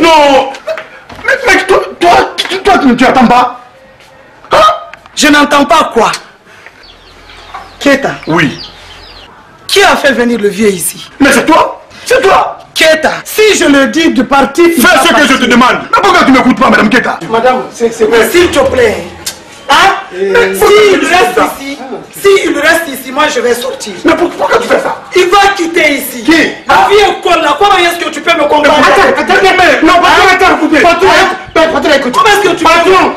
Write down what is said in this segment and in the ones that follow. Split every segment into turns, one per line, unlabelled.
Non. Mec, toi, tu n'entends pas? Hein?
Je n'entends pas quoi? Keita.
Oui.
Qui a fait venir le vieux ici?
Mais c'est toi. C'est toi.
Keita, si je le dis de partir...
Fais ce que je te demande. Mais pourquoi tu ne m'écoutes pas, Madame Keita?
Madame, c'est s'il te plaît. Hein? S'il reste ici, moi je vais sortir.
Mais pourquoi tu fais ça?
Il va quitter ici.
Qui?
La vie est conne là. Comment est-ce que tu peux me comprendre?
Attends, non, patron, écoutez. Patron, écoute.
Comment est-ce que tu
Patron,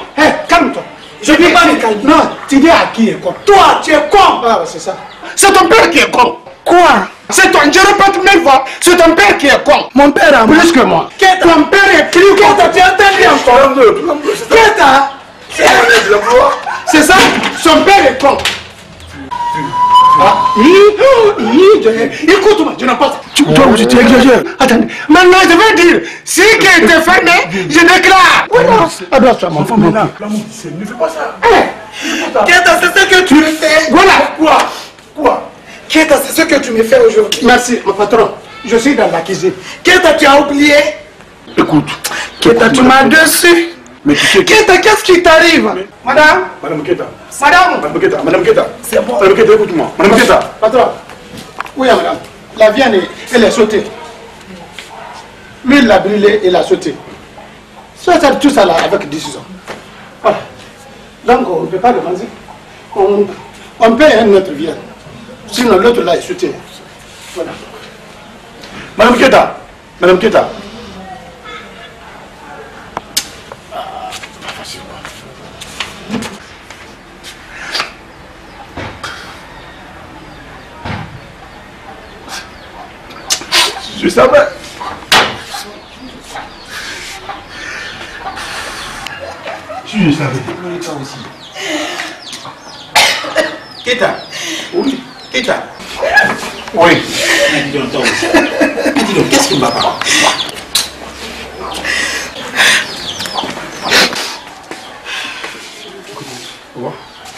calme-toi.
Je ne peux pas me calmer.
Non, tu dis à qui est con?
Toi, tu es con.
Ah, c'est ça. C'est ton père qui est con.
Quoi?
C'est ton, je répète mille fois, c'est ton père qui est con.
Mon père a
plus que moi.
Ton père est plus con. Tu as entendu encore? Keita.
C'est ça, son père est con. Écoute-moi, je n'ai pas... Tu exagères. Attendez, maintenant je vais dire, si qui a été fermé, je déclare. Voilà. Toi mon femme maintenant. Ne fais pas ça.
Keita, c'est ce que tu me fais.
Voilà. Quoi?
Keita, c'est ce que tu me fais aujourd'hui.
Merci, mon patron. Je suis dans la cuisine.
Keita, tu as oublié?
Écoute.
Keita, tu m'as déçu.
Mais tu sais...
Keita, qu'est-ce qui t'arrive? Madame?
Madame Keita.
Madame?
Madame Keita.
C'est bon.
Madame Keita, écoute-moi. Madame Keita.
Patron. Oui, madame. La viande, elle est sautée. L'huile l'a brûlée et l'a sautée. Ça, tout ça là avec décision. Voilà. Donc, on ne peut pas le manger. On paye un autre viande. Sinon, l'autre là est sauté. Voilà.
Madame Keita. Madame Keita. Je savais. Je savais.
Keita.
Oui.
Keita.
Oui.
Dis donc, toi aussi. Dis donc, qu'est-ce qui ne va pas?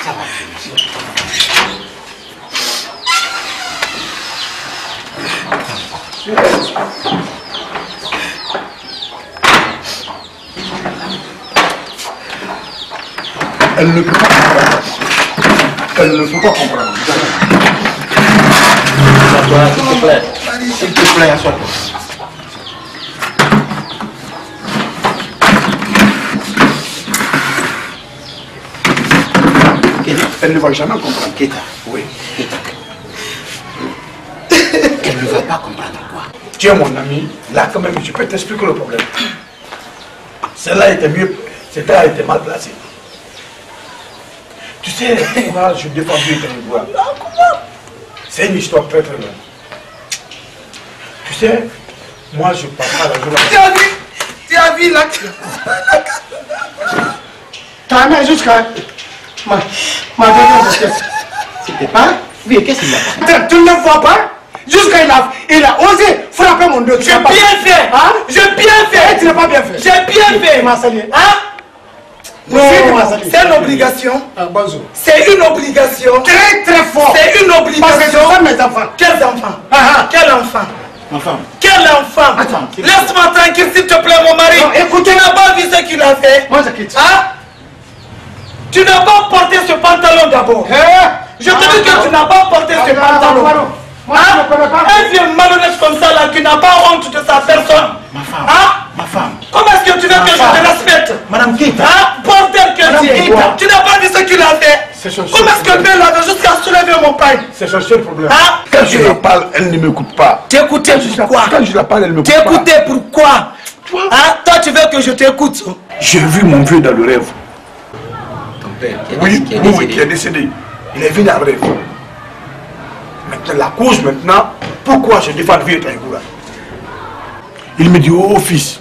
Ça va.
Elle ne peut pas comprendre. Elle ne peut pas comprendre.
S'il te plaît. S'il te plaît, assois-toi.
Elle ne va jamais comprendre.
Keita.
Oui.
Keita. Elle ne va pas comprendre quoi.
Tu es mon ami. Là, quand même, je peux t'expliquer le problème. Celle-là était mieux. C'était a été mal placé. Tu sais, moi, je défends bien Tangoua. C'est une histoire très très longue. Tu sais, moi, je parle pas la journée.
Tu as vu la...
T'as mis jusqu'à... Ma dernière espèce.
C'était pas... Oui, qu'est-ce qu'il a fait?
Tu ne le vois pas? Jusqu'à il a osé frapper mon dos.
J'ai bien fait.
Hein?
J'ai bien fait.
Tu n'as pas bien fait.
J'ai bien fait.
Tu m'as salué.
Hein?
Non,
c'est une obligation. C'est une obligation.
Très très fort.
C'est une obligation.
Parce que ce sont mes enfants.
Quels enfants? Quel enfant?
Enfant.
Quel enfant?
Attends.
Laisse-moi tranquille s'il te plaît mon mari.
Non, écoutez.
Tu n'as pas vu ce qu'il a fait?
Moi je quitte.
Hein? Tu n'as pas porté ce pantalon d'abord. Je te dis que tu n'as pas porté ce pantalon.
Moi je ne connais pas.
Un vieux malhonnête comme ça là qui n'a pas honte de sa personne.
Ma femme.
Hein?
Ma femme.
Comment est-ce que tu veux que je te respecte?
Madame Keita.
Hein? Bordel que tu es. Tu n'as pas vu ce qu'il a fait? Comment est-ce que Belle avait jusqu'à soulever mon pain?
C'est son seul problème.
Hein?
Quand je la parle, elle ne m'écoute pas.
T'écoutais pourquoi?
Quand je la parle, elle ne m'écoute pas.
T'écoutais pourquoi? Hein? Toi tu veux que je t'écoute?
J'ai vu mon vieux dans le rêve.
Ton père
Qui est décédé. Il est venu en rêve. Maintenant, la cause maintenant, pourquoi je défends le vieux Tangoura? Il me dit, oh fils,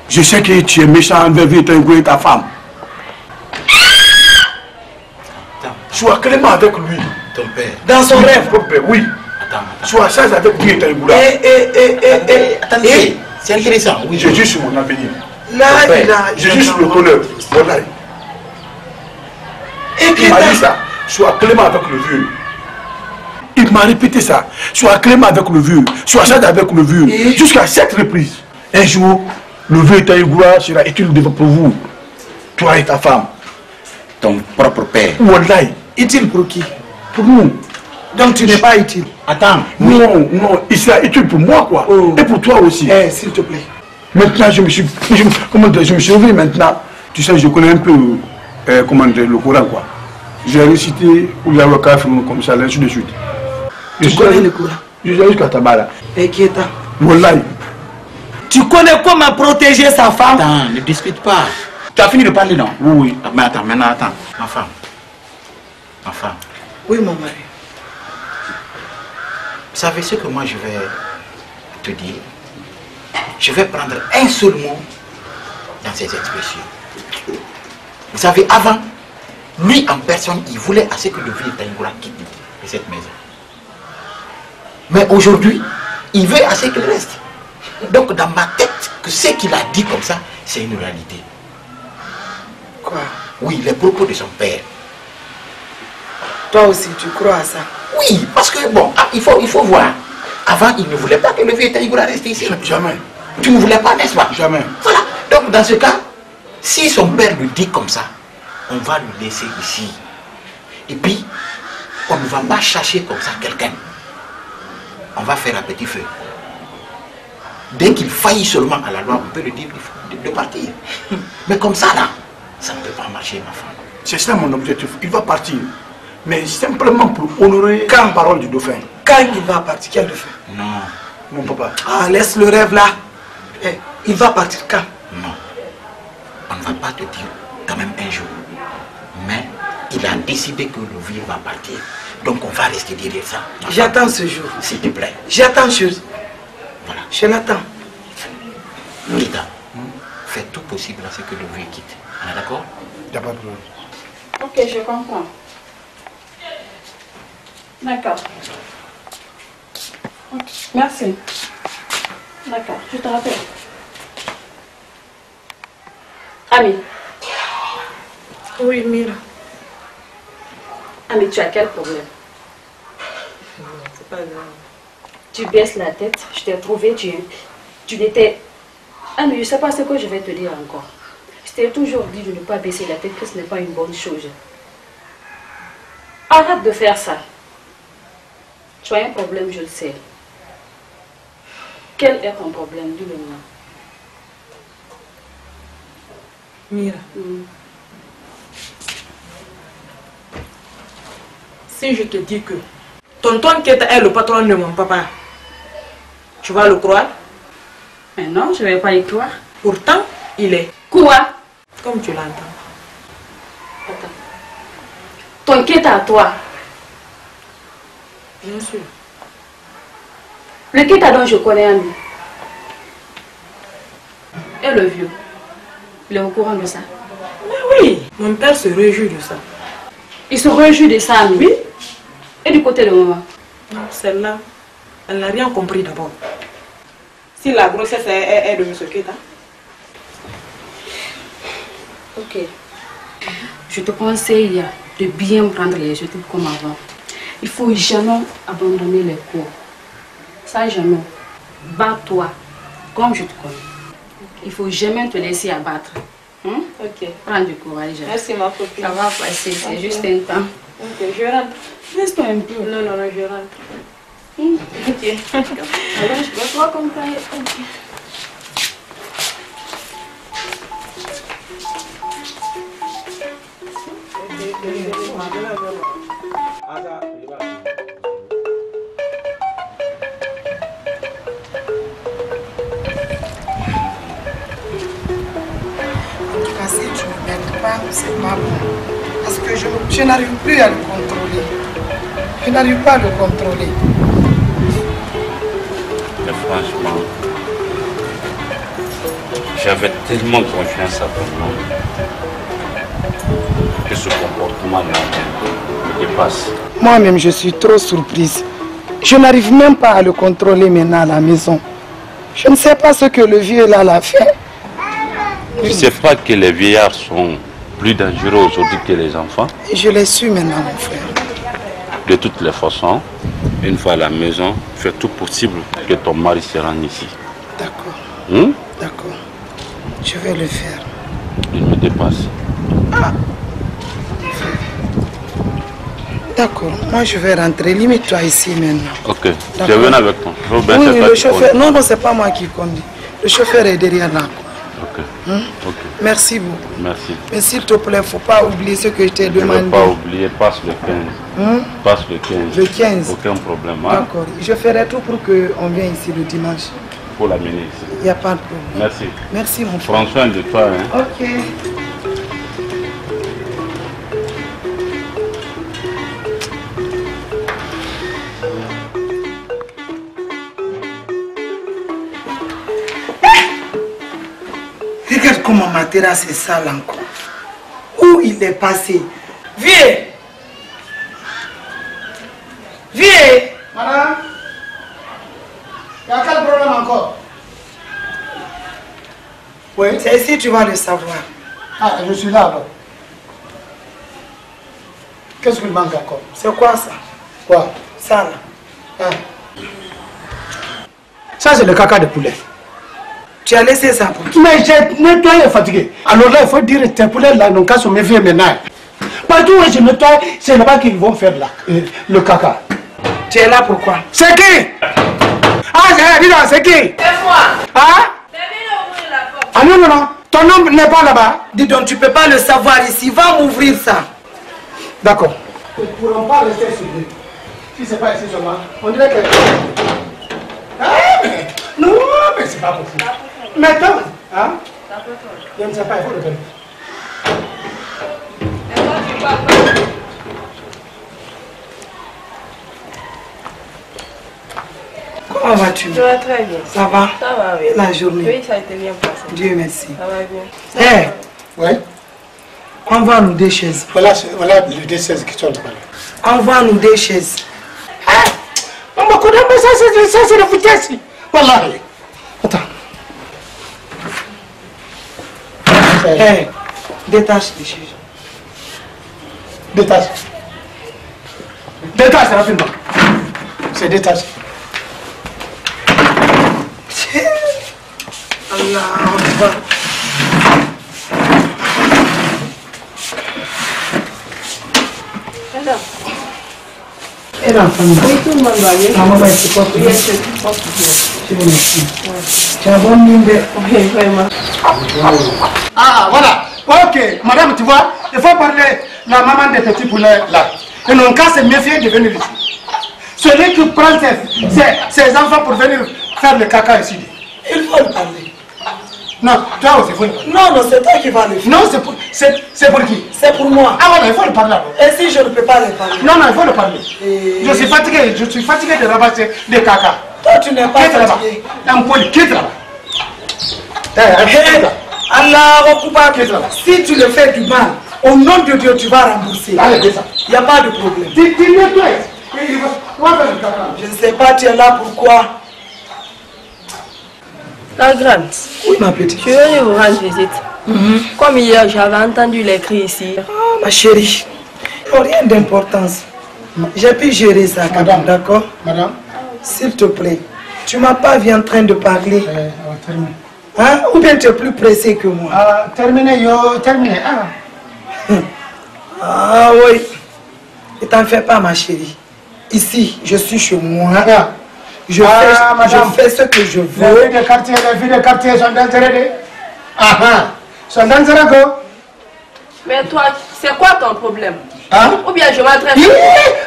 je sais que tu es méchant envers vieux Tangoura et ta femme. Sois clément avec lui.
Ton père.
Dans son rêve?
Ton père, oui.
Attends.
Sois sage avec vieux Tangoura.
Attendez, c'est intéressant. Oui,
Je juge sur mon avenir.
Là,
Je juge sur le honneur. Voilà.
Et
Il m'a dit ça. Sois clément avec le vieux. Il m'a répété ça. Soit Clément avec le vieux, soit Sad avec le vieux. Jusqu'à 7 reprises. Un jour, le vieux Taïgoura sera utile pour vous. Toi et ta femme.
Ton propre père.
Wallahi.
Utile pour qui?
Pour nous.
Donc tu n'es pas utile.
Attends.
Non, non, il sera utile pour moi, quoi.
Oh.
Et pour toi aussi.
Eh, s'il te plaît.
Maintenant, je me suis réveillé maintenant. Tu sais, je connais un peu le Coran, quoi. J'ai récité où il y a le café comme ça, ainsi de suite.
Tu connais le Coran?
Je suis jusqu'à Tabara.
Et qui est ta?
Wallahi.
Tu connais comment protéger sa femme?
Attends, ne discute pas. Tu as fini de parler, non?
Oui, oui.
Ah, mais attends, maintenant, attends. Ma femme. Ma femme.
Oui, mon mari.
Vous savez ce que moi je vais te dire? Je vais prendre un seul mot dans ces expressions. Vous savez, avant, lui en personne, il voulait assez que le vieux Taïgoura quitte cette maison. Mais aujourd'hui, il veut assez qu'il reste. Donc dans ma tête, que ce qu'il a dit comme ça, c'est une réalité.
Quoi?
Oui, les propos de son père.
Toi aussi, tu crois à ça?
Oui, parce que bon, il faut voir. Avant, il ne voulait pas que le vieux Taïgoura reste ici.
Jamais.
Tu ne voulais pas, n'est-ce pas?
Jamais.
Voilà. Donc dans ce cas, si son père lui dit comme ça, on va lui laisser ici. Et puis, on ne va pas chercher comme ça quelqu'un. On va faire un petit feu. Dès qu'il faillit seulement à la loi, on peut lui dire de partir. Mais comme ça, là, ça ne peut pas marcher, ma femme.
C'est ça mon objectif. Il va partir. Mais simplement pour honorer la parole du dauphin.
Quand il va partir, quel dauphin?
Non,
Mon papa.
Ah, laisse le rêve là. Eh, il va partir quand?
non. On ne va pas te dire quand même un jour. Mais il a décidé que le vieux va partir. Donc on va rester derrière ça.
J'attends ce jour.
S'il te plaît.
J'attends chose.
Voilà.
Je l'attends.
Lolita, fais tout possible à ce que le vieux quitte. On est d'accord?
Il n'y a pas de problème.
Ok, je comprends. D'accord. Ok, merci. D'accord, je te rappelle. Ami.
Oui, Mira.
Ami, tu as quel problème?
C'est pas grave.
Tu baisses la tête, je t'ai trouvé, tu n'étais... Ami, je ne sais pas ce que je vais te dire encore. Je t'ai toujours dit de ne pas baisser la tête, que ce n'est pas une bonne chose. Arrête de faire ça. Tu as un problème, je le sais. Quel est ton problème? Dis-le-moi.
Mira, si je te dis que tonton Keta est le patron de mon papa, tu vas le croire?
Mais non, je ne vais pas y croire.
Pourtant, il est.
Quoi?
Comme tu l'entends.
Attends. Ton Keta à toi.
Bien sûr.
Le Keta dont je connais Ami. Et le vieux. Il est au courant de ça.
Mais oui, mon père se réjouit de ça.
Il se réjouit de ça, Ami.
Oui.
Et du côté de maman?
Non, celle-là, elle n'a rien compris d'abord. Si la grossesse est de M. Keta.
Ok. Je te conseille de bien prendre les études comme avant. Il ne faut jamais abandonner les cours. Ça, jamais. Bats-toi, comme je te connais. Il ne faut jamais te laisser abattre. Hein?
Ok.
Prends du courage.
Merci ma copine.
Ça va passer, c'est juste un temps.
Ok, je rentre.
Reste un peu.
Non, non, non, je rentre.
Ok. Alors, je vais toi comme ça. Ok.
Si tu ne m'aides pas, c'est pas bon. Parce que je n'arrive plus à le contrôler. Je n'arrive pas à le contrôler.
Mais franchement, j'avais tellement confiance à ton nom que ce comportement me dépasse.
Moi-même, je suis trop surprise. Je n'arrive même pas à le contrôler maintenant à la maison. Je ne sais pas ce que le vieux là l'a fait.
Tu ne sais pas que les vieillards sont plus dangereux aujourd'hui que les enfants?
Je l'ai su maintenant, mon frère.
De toutes les façons, une fois à la maison, fais tout possible que ton mari se rende ici.
D'accord. D'accord. Je vais le faire.
Il me dépasse.
Ah. D'accord. Moi, je vais rentrer. Limite-toi ici maintenant.
Ok. Je viens avec toi.
Oui, le chauffeur. Non, non, c'est pas moi qui conduis. Le chauffeur est derrière là.
Ok. Ok.
Merci beaucoup.
Merci.
Mais s'il te plaît, il ne faut pas oublier ce que je t'ai demandé.
Je ne vais pas oublier, passe le 15. Passe le 15.
Le 15.
Aucun problème. Hein?
D'accord. Je ferai tout pour qu'on vienne ici le dimanche.
Pour l'amener ici.
Il n'y a pas de problème.
Merci.
Merci mon frère.
Prends soin de toi. Hein?
Ok. Regarde comment ma terrasse est sale encore. Où il est passé? Viens! Viens!
Madame, il y a quel problème encore? Oui.
C'est ici tu vas le savoir.
Ah, je suis là alors. Qu'est-ce qu'il manque encore?
C'est quoi ça?
Quoi?
Ça là.
Ah. Ça c'est le caca de poulet.
Tu as laissé ça pour qui?
Mais j'ai nettoyé fatigué. Alors là, il faut dire que tes poulets là n'ont qu'à se méfier maintenant. Partout où je nettoie, c'est là-bas qu'ils vont faire là, le caca.
Tu es là pourquoi?
C'est qui? Ah, dis donc, c'est qui?
C'est moi.
Hein? Ah non, non, non. Ton nom n'est pas là-bas.
Dis donc, tu peux pas le savoir ici. Va m'ouvrir ça.
D'accord. Ils ne pourront pas rester sur lui. Si c'est pas ici seulement, on dirait que... Ah, mais... Non, mais c'est pas possible. Maintenant, hein? Je ne sais pas, il faut le faire.
Comment vas-tu?
Je vais très bien.
Ça va?
Ça va bien.
La journée?
Oui, ça a été bien passé.
Dieu merci.
Ça va bien.
Hé,
Oui.
envoie-nous des chaises.
Voilà les deux chaises qui sont là.
Envoie-nous des chaises.
Ah! On me connaît, mais ça c'est la vitesse. Voilà. Attends.
Hé, détache les chaises.
Détache. Détache rapidement. C'est détaché.
Allah Akbar.
Madame.
Et l'enfant?
Oui, tout le monde va bien.
Maman va être quoi?
Oui, je suis pas bien.
Je vous remercie. Tu as bonne mine de...
Oui, vraiment.
Ah, voilà. Ok, madame, tu vois, il faut parler la maman des petits poulets là. Ils n'ont qu'à se méfier de venir ici. Celui qui prend ses enfants pour venir faire le caca ici.
Il faut le parler.
Non, toi aussi, il faut le parler.
Non, non, c'est toi qui vas le faire.
Non, c'est pour qui?
C'est pour moi.
Ah voilà, il faut le parler.
Et si je ne peux pas le parler?
Non, non, il faut le parler. Je suis fatigué de ramasser des caca.
Toi, tu n'es pas
Quitte là-bas.
fatigué.
Un poil, quitte là-bas.
Hé, Allah Akbar.
Quitte là-bas.
Si tu le fais du mal, au nom de Dieu, tu vas rembourser.
Allez, fais ça.
Il n'y a pas de problème.
Tu nettoies. On va faire le caca.
Je ne sais pas, tu es là pourquoi?
La grande,
Oui, ma petite.
je suis venue vous rendre visite. Comme hier, j'avais entendu les cris ici.
Ah, ma chérie, oh, rien d'importance. J'ai pu gérer ça, quand même, d'accord?
Madame.
S'il te plaît, tu m'as pas vu en train de parler.
On va terminer.
Hein? Ou bien tu es plus pressé que moi?
Terminé, yo, terminé. Ah.
Ah oui. Ne t'en fais pas, ma chérie. Ici, je suis chez moi.
Ah.
Je fais ce que je
Les
veux.
filles de quartier sont dangereuses. Ah ah. Sont dangereuses, go.
Mais toi, c'est quoi ton problème?
Hein?
Ou bien je m'entraîne.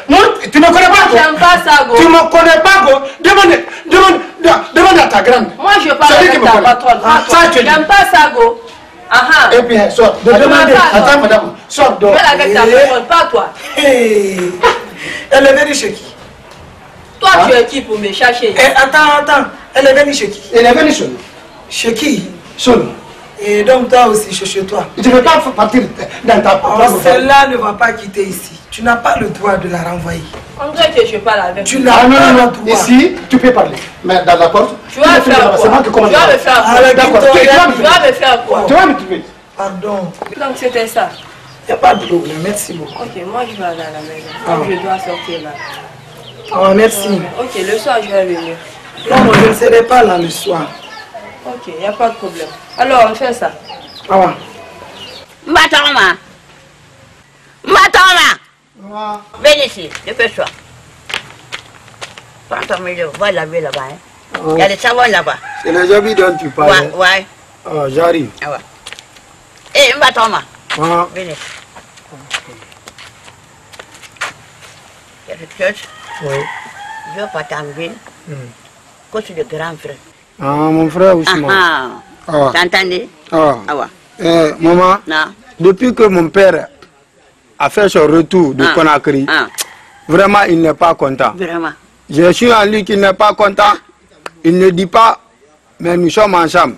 Non, tu ne connais pas, go.
J'aime pas ça, go.
Tu ne me connais pas, go. Demande à ta grande.
Moi, je parle
Celui qui
avec
me
ta
connaît.
patronne.
Ah, ça, tu dis.
J'aime pas ça, go. Ah
Et puis, sors.
Demandez.
Attends, madame. Sors dehors.
Fais avec ta patronne, pas toi.
Hey. Elle est venue chez qui?
Toi, tu es qui pour me chercher?
Eh, attends. Elle est venue chez qui?
Elle est venue chez nous.
Chez qui?
Seul.
Et donc toi aussi, chez toi.
Tu ne veux pas partir dans ta
Oh, celle-là ne va pas quitter ici. Tu n'as pas le droit de la renvoyer.
On dirait que je parle avec
Tu
toi.
n'as
Ah non,
pas
non,
le
non.
droit.
Ici, tu peux parler. Mais dans la porte,
Tu vas me faire
c'est moi qui
quoi?
commande.
Tu vas me faire quoi?
Ah,
D'accord.
quitte-toi,
Tu vas me
Tu vas me faire quoi?
Tu vas me tuer.
Pardon.
Donc c'était ça.
Il n'y a pas de problème. Merci beaucoup.
Ok, moi je vais aller à la maison. Comme je dois sortir là.
Oh, merci.
Ok, le soir, je vais venir.
Non, je ne serai pas là le soir.
Ok, il n'y a pas de problème. Alors, on fait ça.
Ah ouais.
Matama. Viens ici, dépêche-toi. Prends ton milieu, va laver là-bas. Hein. Il y a des savons là-bas.
C'est les habits dont tu parles.
Ouais.
Oh, j'arrive.
Ah ouais. Eh, Matama.
Ah.
Viens ici. Quelque chose?
Oui.
Je veux pas t'enlever. Quoi, c'est le grand frère.
Ah, mon frère Ousmane.
Ah. T'entendais?
Ah.
Ah ouais.
Maman,
non.
Depuis que mon père a fait son retour de Conakry, vraiment il n'est pas content.
Vraiment.
Je suis en lui qu'il n'est pas content. Il ne dit pas, mais nous sommes ensemble.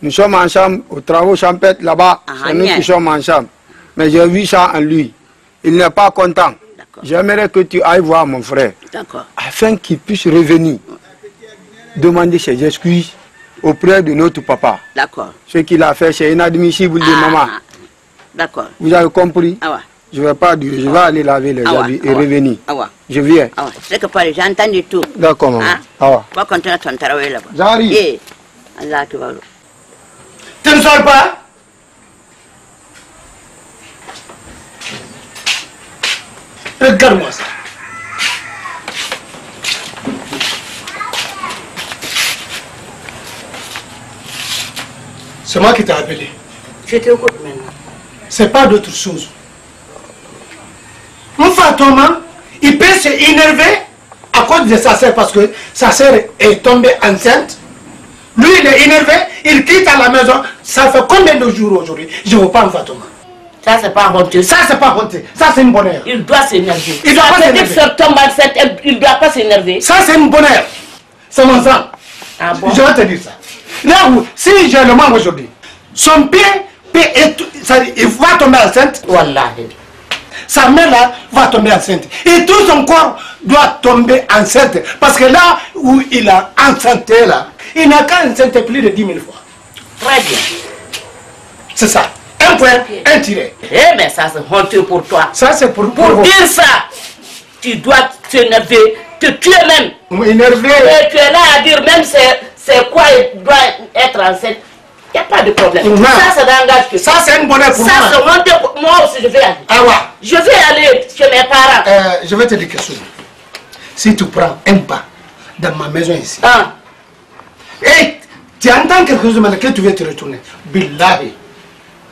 Nous sommes ensemble aux travaux champêtres là-bas. C'est nous qui sommes ensemble. Mais j'ai vu ça en lui. Il n'est pas content. J'aimerais que tu ailles voir mon frère. Afin qu'il puisse revenir. Demander ses excuses auprès de notre papa.
D'accord.
Ce qu'il a fait, c'est inadmissible de maman.
D'accord.
Vous avez compris?
Ah ouais.
Je vais pas dire, je vais aller laver les habits et revenir.
Ah ouais.
Je viens.
Ah ouais. C'est que pareil, j'ai entendu tout.
D'accord, maman. Ah ouais.
Va continuer ton travail là-bas.
J'arrive.
Et Allah tu vas.
Tu ne sors pas? Regarde-moi ça. C'est moi qui t'ai appelé.
Je t'écoute maintenant.
C'est pas d'autre chose. Mon Fatoma, il peut s'énerver à cause de sa sœur parce que sa sœur est tombée enceinte. Lui, il est énervé, il quitte à la maison. Ça fait combien de jours aujourd'hui? Je ne veux pas un Fatoma.
Ça, c'est pas honteux.
Ça, c'est pas honteux. Ça, c'est une bonne heure.
Il doit s'énerver.
Il doit pas s'énerver.
Sa tombe enceinte, il ne doit pas s'énerver.
Ça, c'est une bonne heure. C'est mon sang.
Ah bon?
Je vais te dire ça. Là où, si j'ai le manque aujourd'hui, son pied peut être, il va tomber enceinte.
Wallahi.
Sa mère là va tomber enceinte. Et tout son corps doit tomber enceinte. Parce que là où il a enceinté là, il n'a qu'à enceinte plus de 10 000 fois.
Très bien.
C'est ça. Un point, un tiré.
Eh mais ça c'est honteux pour toi.
Ça c'est pour
dire ça, tu dois t'énerver, te tuer même.
Énervé.
Et tu es là à dire même c'est quoi il doit être enceinte. Il n'y a pas de problème.
Non.
Ça, ça n'engage que
ça. C'est une bonne heure pour moi.
Ça, c'est honteux pour moi aussi, je vais aller.
Ah ouais.
Je vais aller chez mes parents.
Je vais te dire quelque chose. Si tu prends un pas dans ma maison ici, et tu entends quelque chose que tu veux te retourner, Billahi,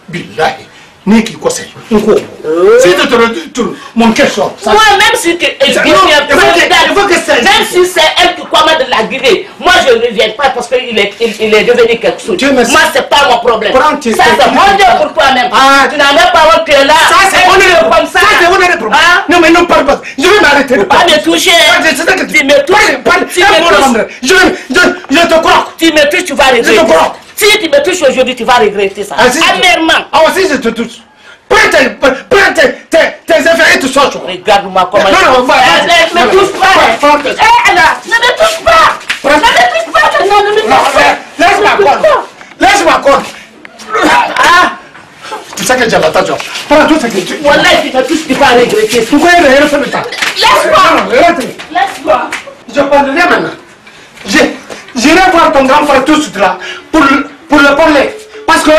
Billahi, ni qui conseille. Si tu te retournes, mon cœur sort.
Moi, même si même si c'est elle qui commande la guidée, moi je ne reviens pas parce qu'il est devenu quelque chose. Moi, c'est pas mon problème. Ça, c'est mon pour toi-même. Tu n'as même pas honte que là.
Ça, c'est honorable comme ça. Ça, c'est honorable. Non, mais non, parle pas. Je vais m'arrêter.
Pas me toucher. Tu me touches.
Je te crois.
Tu me touches, tu vas regretter.
Je te crois.
Si tu me touches aujourd'hui, tu vas regretter ça. Amèrement.
Ah, si je te touche. Prends tes affaires et tu sors.
Regarde-moi comment.
Non,
ne me touche pas. Ne me touche pas. Ne me touche pas. Non, ne me touche pas.
Laisse-moi quoi. C'est ça que j'ai l'attache. Prends tout ce que tu.
Voilà, si tu me touches, tu vas regretter.
Pourquoi il est refait le temps?
Laisse-moi. Laisse-moi.
Je parlerai maintenant. J'irai voir ton grand frère tout de suite là pour le parler. Parce que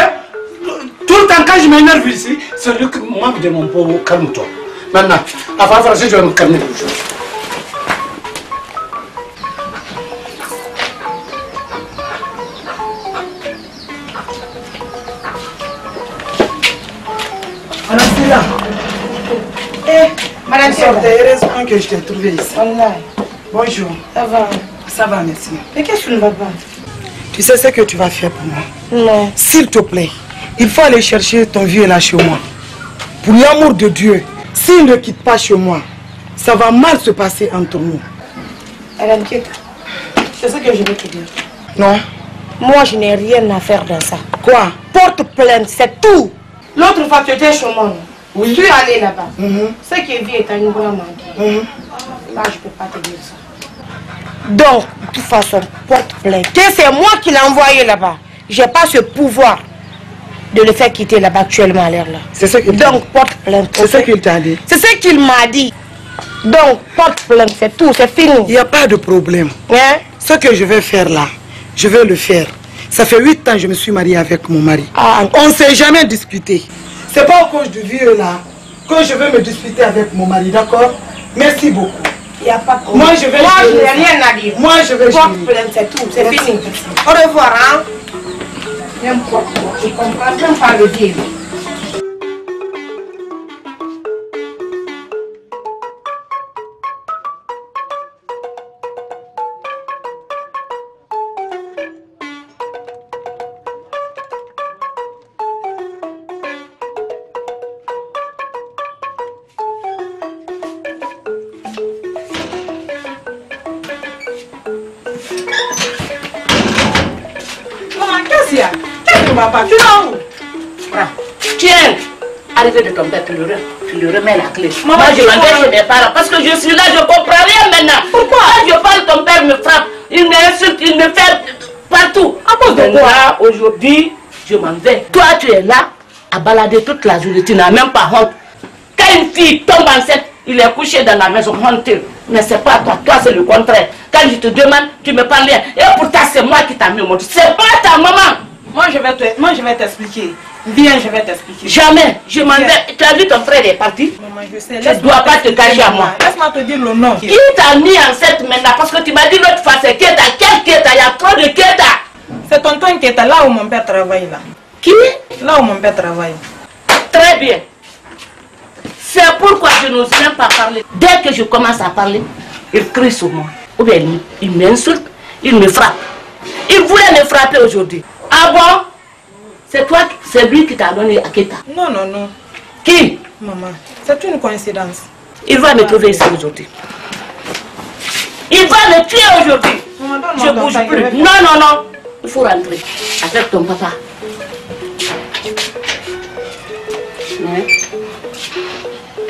tout le temps quand je m'énerve ici, c'est lui qui moi me dit mon pauvre, calme-toi. Maintenant, avant de faire je vais me calmer toujours.
Anastasia.
Madame
heureusement que je t'ai trouvé ici. Bonjour.
Ça va?
Ça va, merci.
Mais qu'est-ce que tu ne vas pas?
Tu sais ce que tu vas faire pour moi?
Non.
S'il te plaît, il faut aller chercher ton vieux là chez moi. Pour l'amour de Dieu, s'il ne quitte pas chez moi, ça va mal se passer entre nous.
Madame Kieta, c'est ce que je vais te dire.
Non.
Moi, je n'ai rien à faire dans ça.
Quoi?
Porte plainte, c'est tout. L'autre fois, tu étais chez moi. Oui. Tu es allé là-bas. Ce qui est vie est un grand manqué. Là, je ne peux pas te dire ça. Donc, de toute façon, porte plainte. Que c'est moi qui l'ai envoyé là-bas. Je n'ai pas ce pouvoir de le faire quitter là-bas actuellement à l'air là.
C'est ce qu'il
Donc, porte plainte.
C'est ce qu'il t'a dit.
C'est ce qu'il m'a dit. Donc, porte plainte, c'est tout, c'est fini.
Il n'y a pas de problème.
Hein?
Ce que je vais faire là, je vais le faire. Ça fait 8 ans que je me suis mariée avec mon mari. On ne s'est jamais disputé. C'est pas à cause du vieux là que je vais me disputer avec mon mari, d'accord? Merci beaucoup.
Il n'y a pas de problème.
Moi, je vais
n'ai rien à dire.
Moi, je vais
porte plainte, c'est tout, c'est fini. Au revoir, hein? N'importe quoi, je comprends même pas le dire.
Papa, tu vas où? Tiens, arrivé de ton père, tu le remets la clé. Moi, je m'en vais chez mes parents parce que je suis là, je comprends rien maintenant. Pourquoi? Quand je parle, ton père me frappe, il m'insulte, il me fait partout. À cause de quoi? Aujourd'hui, je m'en vais. Toi, tu es là à balader toute la journée, tu n'as même pas honte. Quand une fille tombe enceinte, il est couché dans la maison, honteux. Mais c'est pas toi, toi c'est le contraire. Quand je te demande, tu me parles rien. Et pourtant, c'est moi qui t'ai mis au monde. C'est pas ta maman.
Moi, je vais t'expliquer. Viens, je vais t'expliquer.
Jamais. Je m'en vais. Tu as vu ton frère est parti?
Maman, je sais.
Tu ne dois pas te cacher à moi.
Laisse-moi te dire le nom.
Qui t'a mis enceinte maintenant? Parce que tu m'as dit l'autre fois, c'est Keta. Quel Keta? Il y a trop de Keta.
C'est tonton Keta, là où mon père travaille là.
Qui?
Là où mon père travaille.
Très bien. C'est pourquoi je n'ose même pas parler. Dès que je commence à parler, il crie sur moi. Ou bien il m'insulte, il me frappe. Il voulait me frapper aujourd'hui. Ah bon? C'est toi, c'est lui qui t'a donné à Keta?
Non, non, non.
Qui?
Maman, c'est une coïncidence.
Il va me trouver ici aujourd'hui. Il va me tuer aujourd'hui. Je bouge plus. Non, non, non. Il faut rentrer avec ton papa. Mais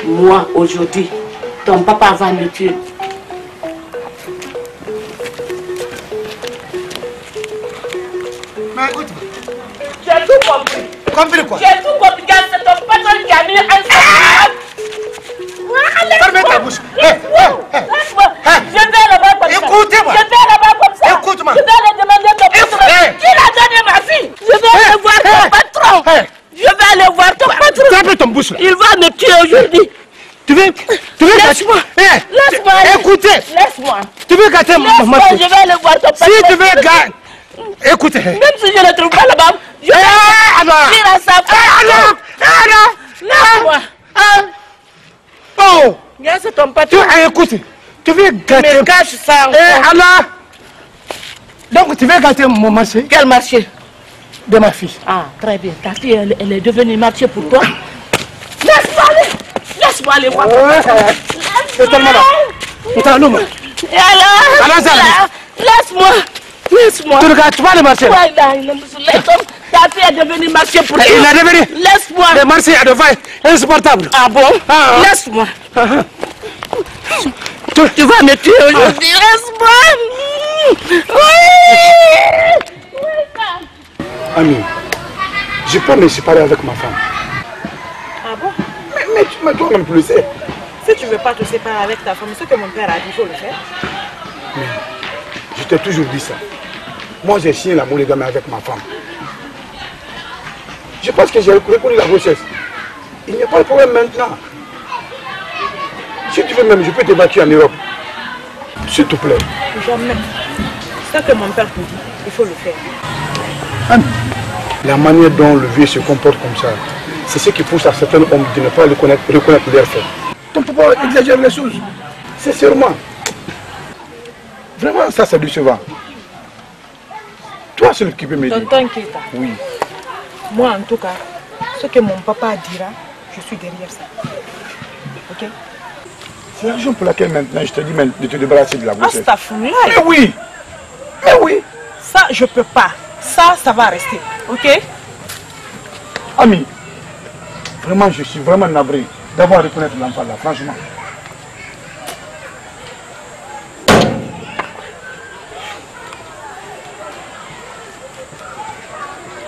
moi, aujourd'hui, ton papa va me tuer.
Mais écoute.
J'ai tout compris.
Compris quoi?
J'ai tout compris. C'est ton patron qui a mis un...
Fermez ta bouche.
Je vais là-bas comme ça.
Écoutez-moi.
Je vais là-bas comme ça.
Écoute-moi.
Je vais aller demander ton patron. Qui l'a donné ma fille? Je vais aller voir ton patron. Je vais aller voir ton patron.
Fermez ton bouche là.
Il va me tuer aujourd'hui.
Tu veux
Laisse-moi. Laisse-moi.
Écoutez.
Laisse-moi.
Tu veux gâter
Laisse-moi, je vais aller voir ton patron.
Si tu veux gâter... Écoutez.
Même si je ne le trouve pas là-bas, je vais dire à sa femme. Laisse-moi.
Oh.
C'est ton patron.
Écoute. Tu veux gâter...
Mais cache ça encore.
Allah. Donc tu veux gâter mon marché?
Quel marché?
De ma fille.
Ah, très bien. Ta fille, elle est devenue marché pour toi. Laisse-moi aller. Laisse-moi aller voir.
C'est tellement là.
Laisse-moi. Laisse-moi.
Tu regardes, tu vas le marché.
Ta fille est devenue marché pour toi.
Il est devenu.
Laisse-moi.
Le marché est devenu insupportable.
Ah bon? Laisse-moi. Tu vas me tuer aujourd'hui. Laisse-moi.
Ami, je peux me séparer avec ma femme.
Ah bon?
Mais toi-même tu le sais.
Si tu ne veux pas te séparer avec ta femme, ce que mon père a dit, il faut le faire.
Mais je t'ai toujours dit ça. Moi j'ai signé la monogamie avec ma femme. Je pense que j'ai reconnu la grossesse. Il n'y a pas de problème maintenant. Si tu veux même, je peux te battre en Europe. S'il te plaît.
Jamais. C'est ce que mon père te dit, il faut le faire.
Ami, la manière dont le vieux se comporte comme ça, c'est ce qui pousse à certains hommes de ne pas reconnaître leurs faits. Tu ne peux pas exagérer les choses. C'est sûrement. Vraiment, ça c'est décevant. Toi, c'est le qui peut me dire.
Tonton Keta.
Oui.
Moi, en tout cas, ce que mon papa dira, je suis derrière ça. Ok?
C'est la raison pour laquelle maintenant je te dis de te débarrasser de la grossesse.
Astaghfirullah.
Mais oui! Mais oui!
Ça, je peux pas. Ça va rester. Ok?
Ami, vraiment, je suis vraiment navré d'avoir reconnaître l'enfant là, franchement.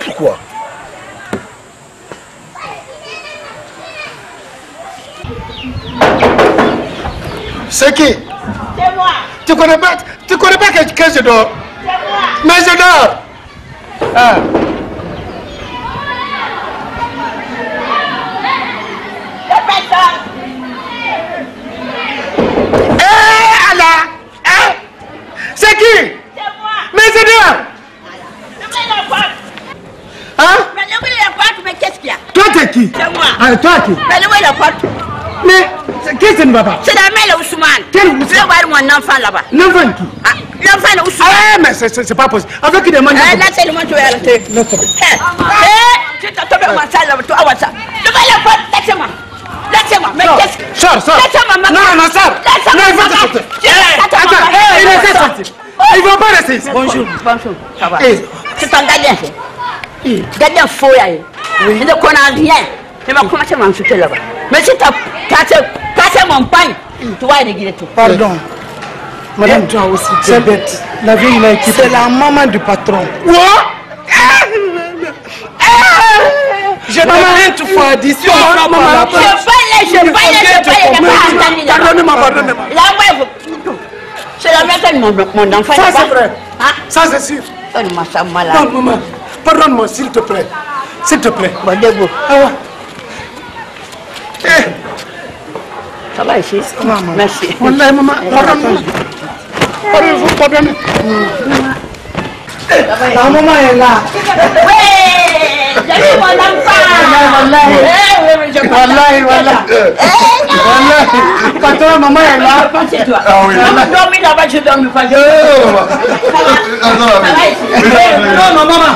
Pourquoi? C'est qui?
C'est moi.
Tu connais pas que je dors?
C'est moi.
Mais je dors. Ah.
C'est personne.
Allah! Hein? C'est qui?
C'est moi.
Mais je dors.
Levez la porte.
Hein?
Mais levez la porte, mais qu'est-ce qu'il y a?
Toi, t'es qui?
C'est moi.
Ah, toi qui?
Mais levez la porte.
Mais qu'est-ce que tu ne vas pas?
C'est la mère de Ousmane.
Quel
Je vais voir mon enfant là-bas.
L'enfant qui?
Ah, l'enfant de Ousmane.
Ah, mais c'est pas possible. Avec qui demande?
Là, c'est le moment où tu vas arrêter. Tu t'as tombé dans ma salle là, tu as ça. Levez la porte, laissez-moi. Laissez-moi. Mais qu'est-ce que.
Sors.
Laissez-moi, maman.
Non, sors.
Laissez-moi.
Non, il faut te sortir. Attends, il est fait sortir. Ils vont pas rester ici.
Bonjour. Ça va.
Eh.
C'est ton gardien. Gardien faux là. Il ne connaît rien. Il va commencer à m'insulter là-bas. Mais si tu as cassé mon pain, tu vas régler tout.
Pardon. Madame, toi aussi, c'est bête. La vieille, il a équipé. C'est la maman du patron.
Quoi?
Je n'ai rien tout fois dit. Si on prend pas la porte.
Je baille.
Pardonnez-moi.
C'est la mère de mon enfant.
Ça, c'est vrai.
Hein?
Ça, c'est sûr.
Donne-moi ça, malade.
Non, maman. Pardonne-moi, s'il te plaît. S'il te plaît.
Bon, debout.
Ah ouais. Eh.
Ça va ici?
Maman.
Merci.
Wallahi, maman. Pardonne-moi. Pardonnez-moi.
La maman est là.
Oui, j'ai vu mon enfant.
Wallahi. Patron, maman est là.
C'est toi.
Ah oui.
Je dormis là-bas, je dormis pas.
Non, maman.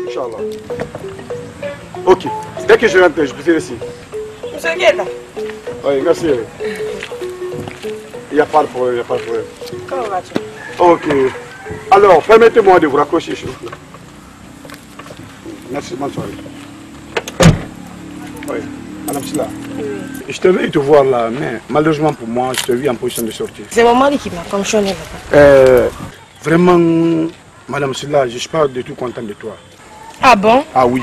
Inch'Allah. Ok. Dès que je rentre, je vous ai laissé.
Monsieur Guetta.
Oui, merci. Il n'y a pas de problème,
Comment vas-tu?
Ok. Alors, permettez-moi de vous raccrocher, s'il vous plaît. Merci, bonne soirée. Oui, madame Silla.
Oui.
Je te veux te voir là, mais malheureusement pour moi, je te vis en position de sortir.
C'est mon mari qui m'a fonctionné là-bas.
Vraiment, madame Silla, je ne suis pas du tout content de toi.
Ah bon?
Ah oui.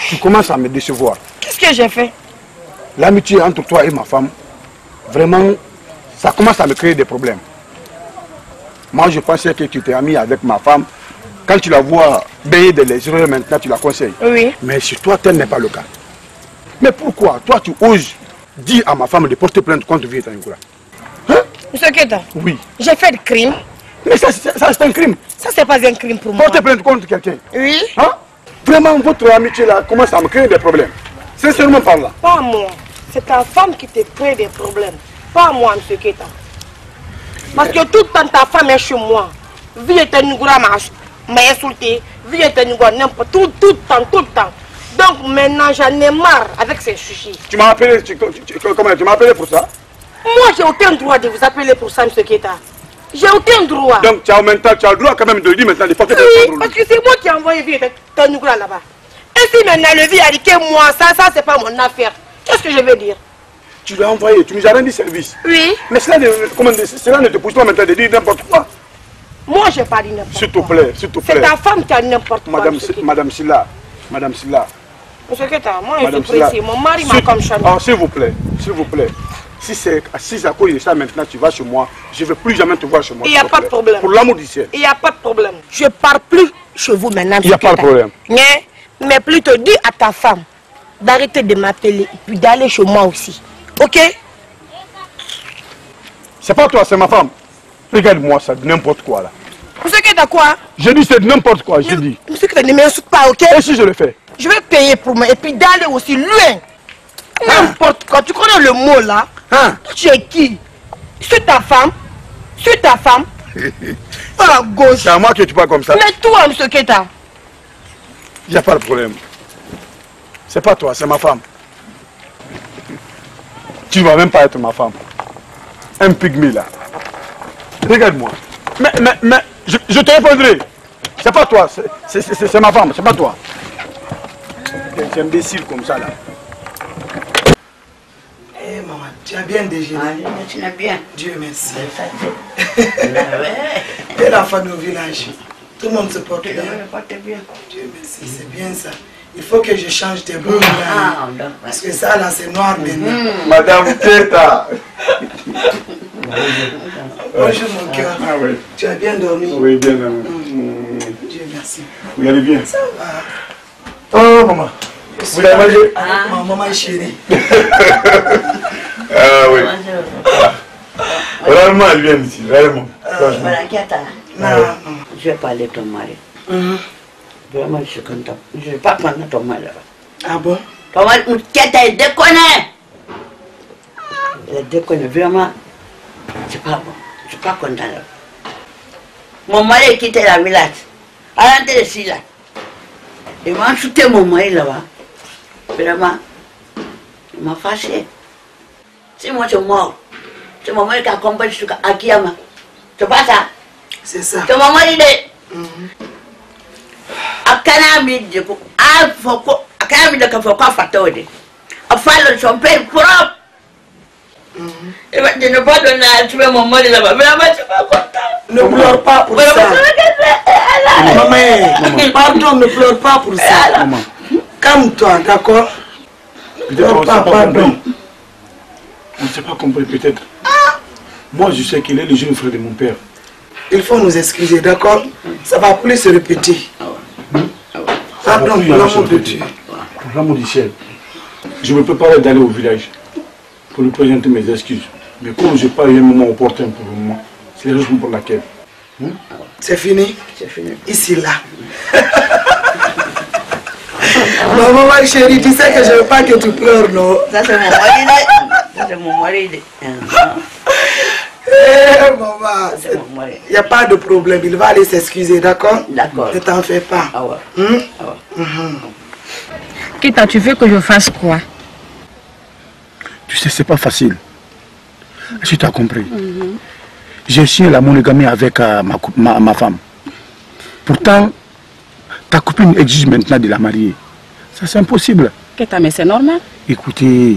Tu commences à me décevoir.
Qu'est-ce que j'ai fait?
L'amitié entre toi et ma femme, vraiment, ça commence à me créer des problèmes. Moi, je pensais que tu étais ami avec ma femme. Quand tu la vois baigner de les erreurs, maintenant, tu la conseilles.
Oui.
Mais chez toi, tel n'est pas le cas. Mais pourquoi toi, tu oses dire à ma femme de porter plainte contre Vieta Ngura? Hein?
Monsieur Guetta.
Oui.
J'ai fait le crime.
Mais ça c'est un crime.
Ça, c'est pas un crime pour moi.
Porter plainte contre quelqu'un.
Oui.
Hein? Vraiment, votre amitié là commence à me créer des problèmes. Sincèrement par là.
Pas moi. C'est ta femme qui te crée des problèmes. Pas moi, monsieur Guetta. Parce que tout le temps, ta femme est chez moi. Vieta Ngura m'a insulté. Vieta Ngura n'importe tout le temps. Donc maintenant, j'en ai marre avec ces sushis.
Tu m'as appelé, comment tu m'as appelé pour ça?
Moi, j'ai aucun droit de vous appeler pour ça, monsieur Guetta. J'ai aucun droit.
Donc tu as le droit quand même de dire maintenant de porter plainte contre lui.
Oui, parce que c'est moi qui ai envoyé Vieta Ngura là-bas. Et si maintenant le vie a dit que moi, ça c'est pas mon affaire. Qu'est-ce que je veux dire?
Tu l'as envoyé, tu nous as rendu service.
Oui.
Mais cela ne te pousse pas maintenant de dire n'importe quoi.
Moi, je n'ai pas dit n'importe quoi.
S'il te plaît.
C'est ta femme qui a n'importe quoi.
Madame Silla.
Monsieur Guetta, moi je suis pressée. Mon mari m'a comme chanté.
Oh, s'il vous plaît. Si c'est à cause de ça maintenant tu vas chez moi, je ne veux plus jamais te voir chez moi.
Il n'y a pas de problème.
Pour l'amour du ciel.
Il n'y a pas de problème. Je ne pars plus chez vous maintenant.
Il n'y a pas de problème.
Mais plutôt dis à ta femme d'arrêter de m'appeler et puis d'aller chez moi aussi. Ok?
C'est pas toi, c'est ma femme. Regarde-moi ça, n'importe quoi là.
Monsieur Guetta, Keta quoi?
Je dis c'est n'importe quoi, je dis.
Monsieur Keta, ne m'insulte pas, ok?
Et si je le fais?
Je vais payer pour moi et puis d'aller aussi loin. N'importe quoi. Tu connais le mot là? Tu es qui? C'est ta femme? C'est ta femme? À gauche.
C'est à moi que tu parles comme ça.
Mais toi, monsieur Keta.
Il n'y a pas de problème. C'est pas toi, c'est ma femme. Tu ne vas même pas être ma femme. Un pygmée là. Regarde-moi. Mais, je te répondrai. C'est pas toi, c'est ma femme, c'est pas toi. C'est imbécile comme ça là.
Eh maman, tu as bien déjeuné.
Tu l'as bien.
Dieu merci. Et la famille au village. Tout le monde se porte bien. Dieu merci, c'est bien ça. Il faut que je change tes boules. Parce que ça là c'est noir maintenant.
Madame Keta.
Bonjour mon cœur.
Ah oui.
Tu as bien dormi?
Oui, bien dormi.
Dieu merci.
Vous allez bien?
Ça va.
Oh maman. Vous avez mangé?
Avec ma maman chérie.
Ah oui. Vraiment, elle vient ici, vraiment.
Voilà, Keta. Je vais parler de ton mari. Vraiment, je suis content. Je ne vais pas prendre ton mari là-bas.
Ah bon?
Ton mari, Keta, il déconne. Il déconne, vraiment. C'est pas bon. Je suis pas content là. Mon mari a quitté la village. À l'entrée ici là. Il m'a shooté mon mari là-bas. Vraiment. Il m'a fâché. Si moi je suis mort, c'est mon mari qui accompagne jusqu'à Akiyama. C'est pas ça?
C'est ça.
C'est mon mari de. Akanami de ko. Akanami de ko fa fatode. Afalo son père propre. Et ben, je ne pas donner à tuer mon mari là-bas. Vraiment, je suis pas content.
Ne pleure pas pour ça. Maman, pardon, ne pleure pas pour ça. Calme-toi, d'accord? Ne pleure pas, pardon.
On ne s'est pas compris peut-être. Moi, je sais qu'il est le jeune frère de mon père.
Il faut nous excuser, d'accord? Ça va plus se répéter. Pardon, pour l'amour de Dieu.
Pour l'amour du ciel. Je me préparais d'aller au village pour lui présenter mes excuses. Mais comme je n'ai pas eu un moment opportun pour le moment, c'est la raison pour laquelle.
C'est fini?
C'est fini.
Ici, là. Ma maman chérie, tu sais que je ne veux pas que tu pleures, non?
Ça, c'est mon mari. Ça, c'est mon mari.
Eh, maman, il n'y a pas de problème. Il va aller s'excuser, d'accord?
D'accord.
Ne t'en fais pas.
Ah ouais.
Keta, tu veux que je fasse quoi?
Tu sais, c'est pas facile. Si tu as compris. J'ai signé la monogamie avec ma femme. Pourtant, ta copine exige maintenant de la marier. Ça, c'est impossible.
Keta, mais c'est normal.
Écoutez,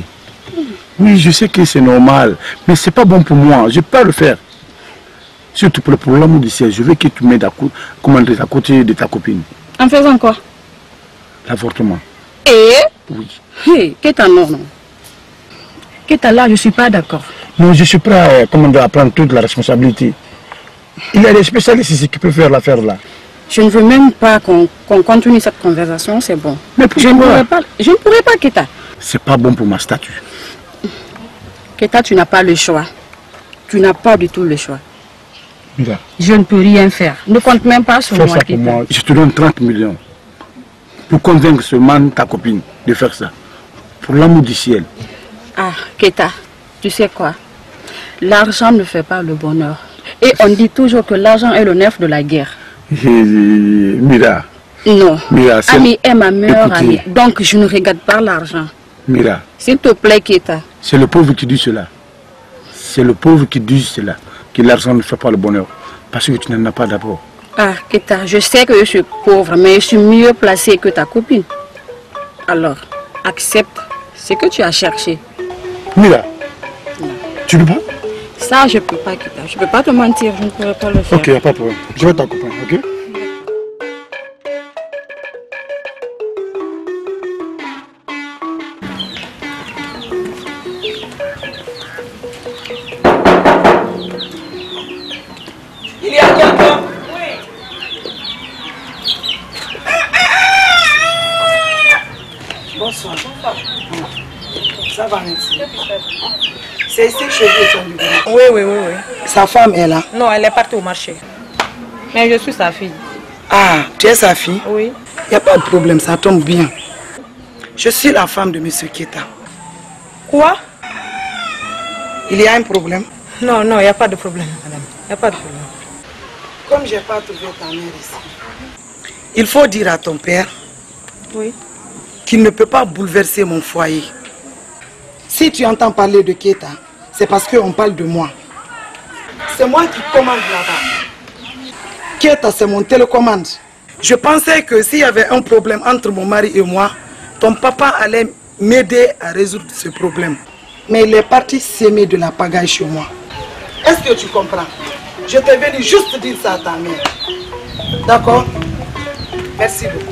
oui, je sais que c'est normal, mais c'est pas bon pour moi. Je peux pas le faire. Surtout pour l'amour du ciel, je veux que tu m'aides à côté de ta copine.
En faisant quoi?
L'avortement. Oui.
Hey, Keta, non. Keta, là, je suis pas d'accord.
Non, je suis prêt à prendre toute la responsabilité. Il y a des spécialistes ici qui peuvent faire l'affaire là.
Je ne veux même pas qu'on continue cette conversation, c'est bon.
Mais
je ne pourrais pas, Keta.
C'est pas bon pour ma statue.
Keta, tu n'as pas le choix. Tu n'as pas du tout le choix.
Mira.
Je ne peux rien faire. Ne compte même pas sur moi, Keta.
Moi. Je te donne 30 millions pour convaincre seulement ta copine de faire ça. Pour l'amour du ciel.
Ah, Keta, tu sais quoi? L'argent ne fait pas le bonheur. Et on dit toujours que l'argent est le nerf de la guerre.
Mira.
Non.
Mira,
Ami est ma meilleure amie. Donc je ne regarde pas l'argent.
Mira.
S'il te plaît, Keta.
C'est le pauvre qui dit cela. C'est le pauvre qui dit cela. Que l'argent ne fait pas le bonheur. Parce que tu n'en as pas d'abord.
Ah, Keta, je sais que je suis pauvre, mais je suis mieux placée que ta copine. Alors, accepte ce que tu as cherché.
Mira. Tu ne peux pas?
Ça, je ne peux pas, Keta. Je ne peux pas te mentir, je ne pourrais pas le faire.
Ok, pas de problème. Je vais t'accompagner, ok?
Il y a quelqu'un? Oui.
Bonsoir. Ça va, merci. C'est ici que je veux son bureau.
Oui.
Sa femme est là?
Non, elle est partie au marché. Mais je suis sa fille.
Ah, tu es sa fille?
Oui.
Il n'y a pas de problème, ça tombe bien. Je suis la femme de M. Keita.
Quoi?
Il y a un problème?
Non, non, il n'y a pas de problème, madame. Il n'y a pas de problème.
Comme je n'ai pas trouvé ta mère ici, il faut dire à ton père qu'il ne peut pas bouleverser mon foyer. Si tu entends parler de Keita, c'est parce qu'on parle de moi. C'est moi qui commande là-bas. Keita, c'est mon télécommande. Je pensais que s'il y avait un problème entre mon mari et moi, ton papa allait m'aider à résoudre ce problème. Mais il est parti s'aimer de la pagaille chez moi. Est-ce que tu comprends? Je t'ai venu juste dire ça à ta mère. D'accord? Merci beaucoup.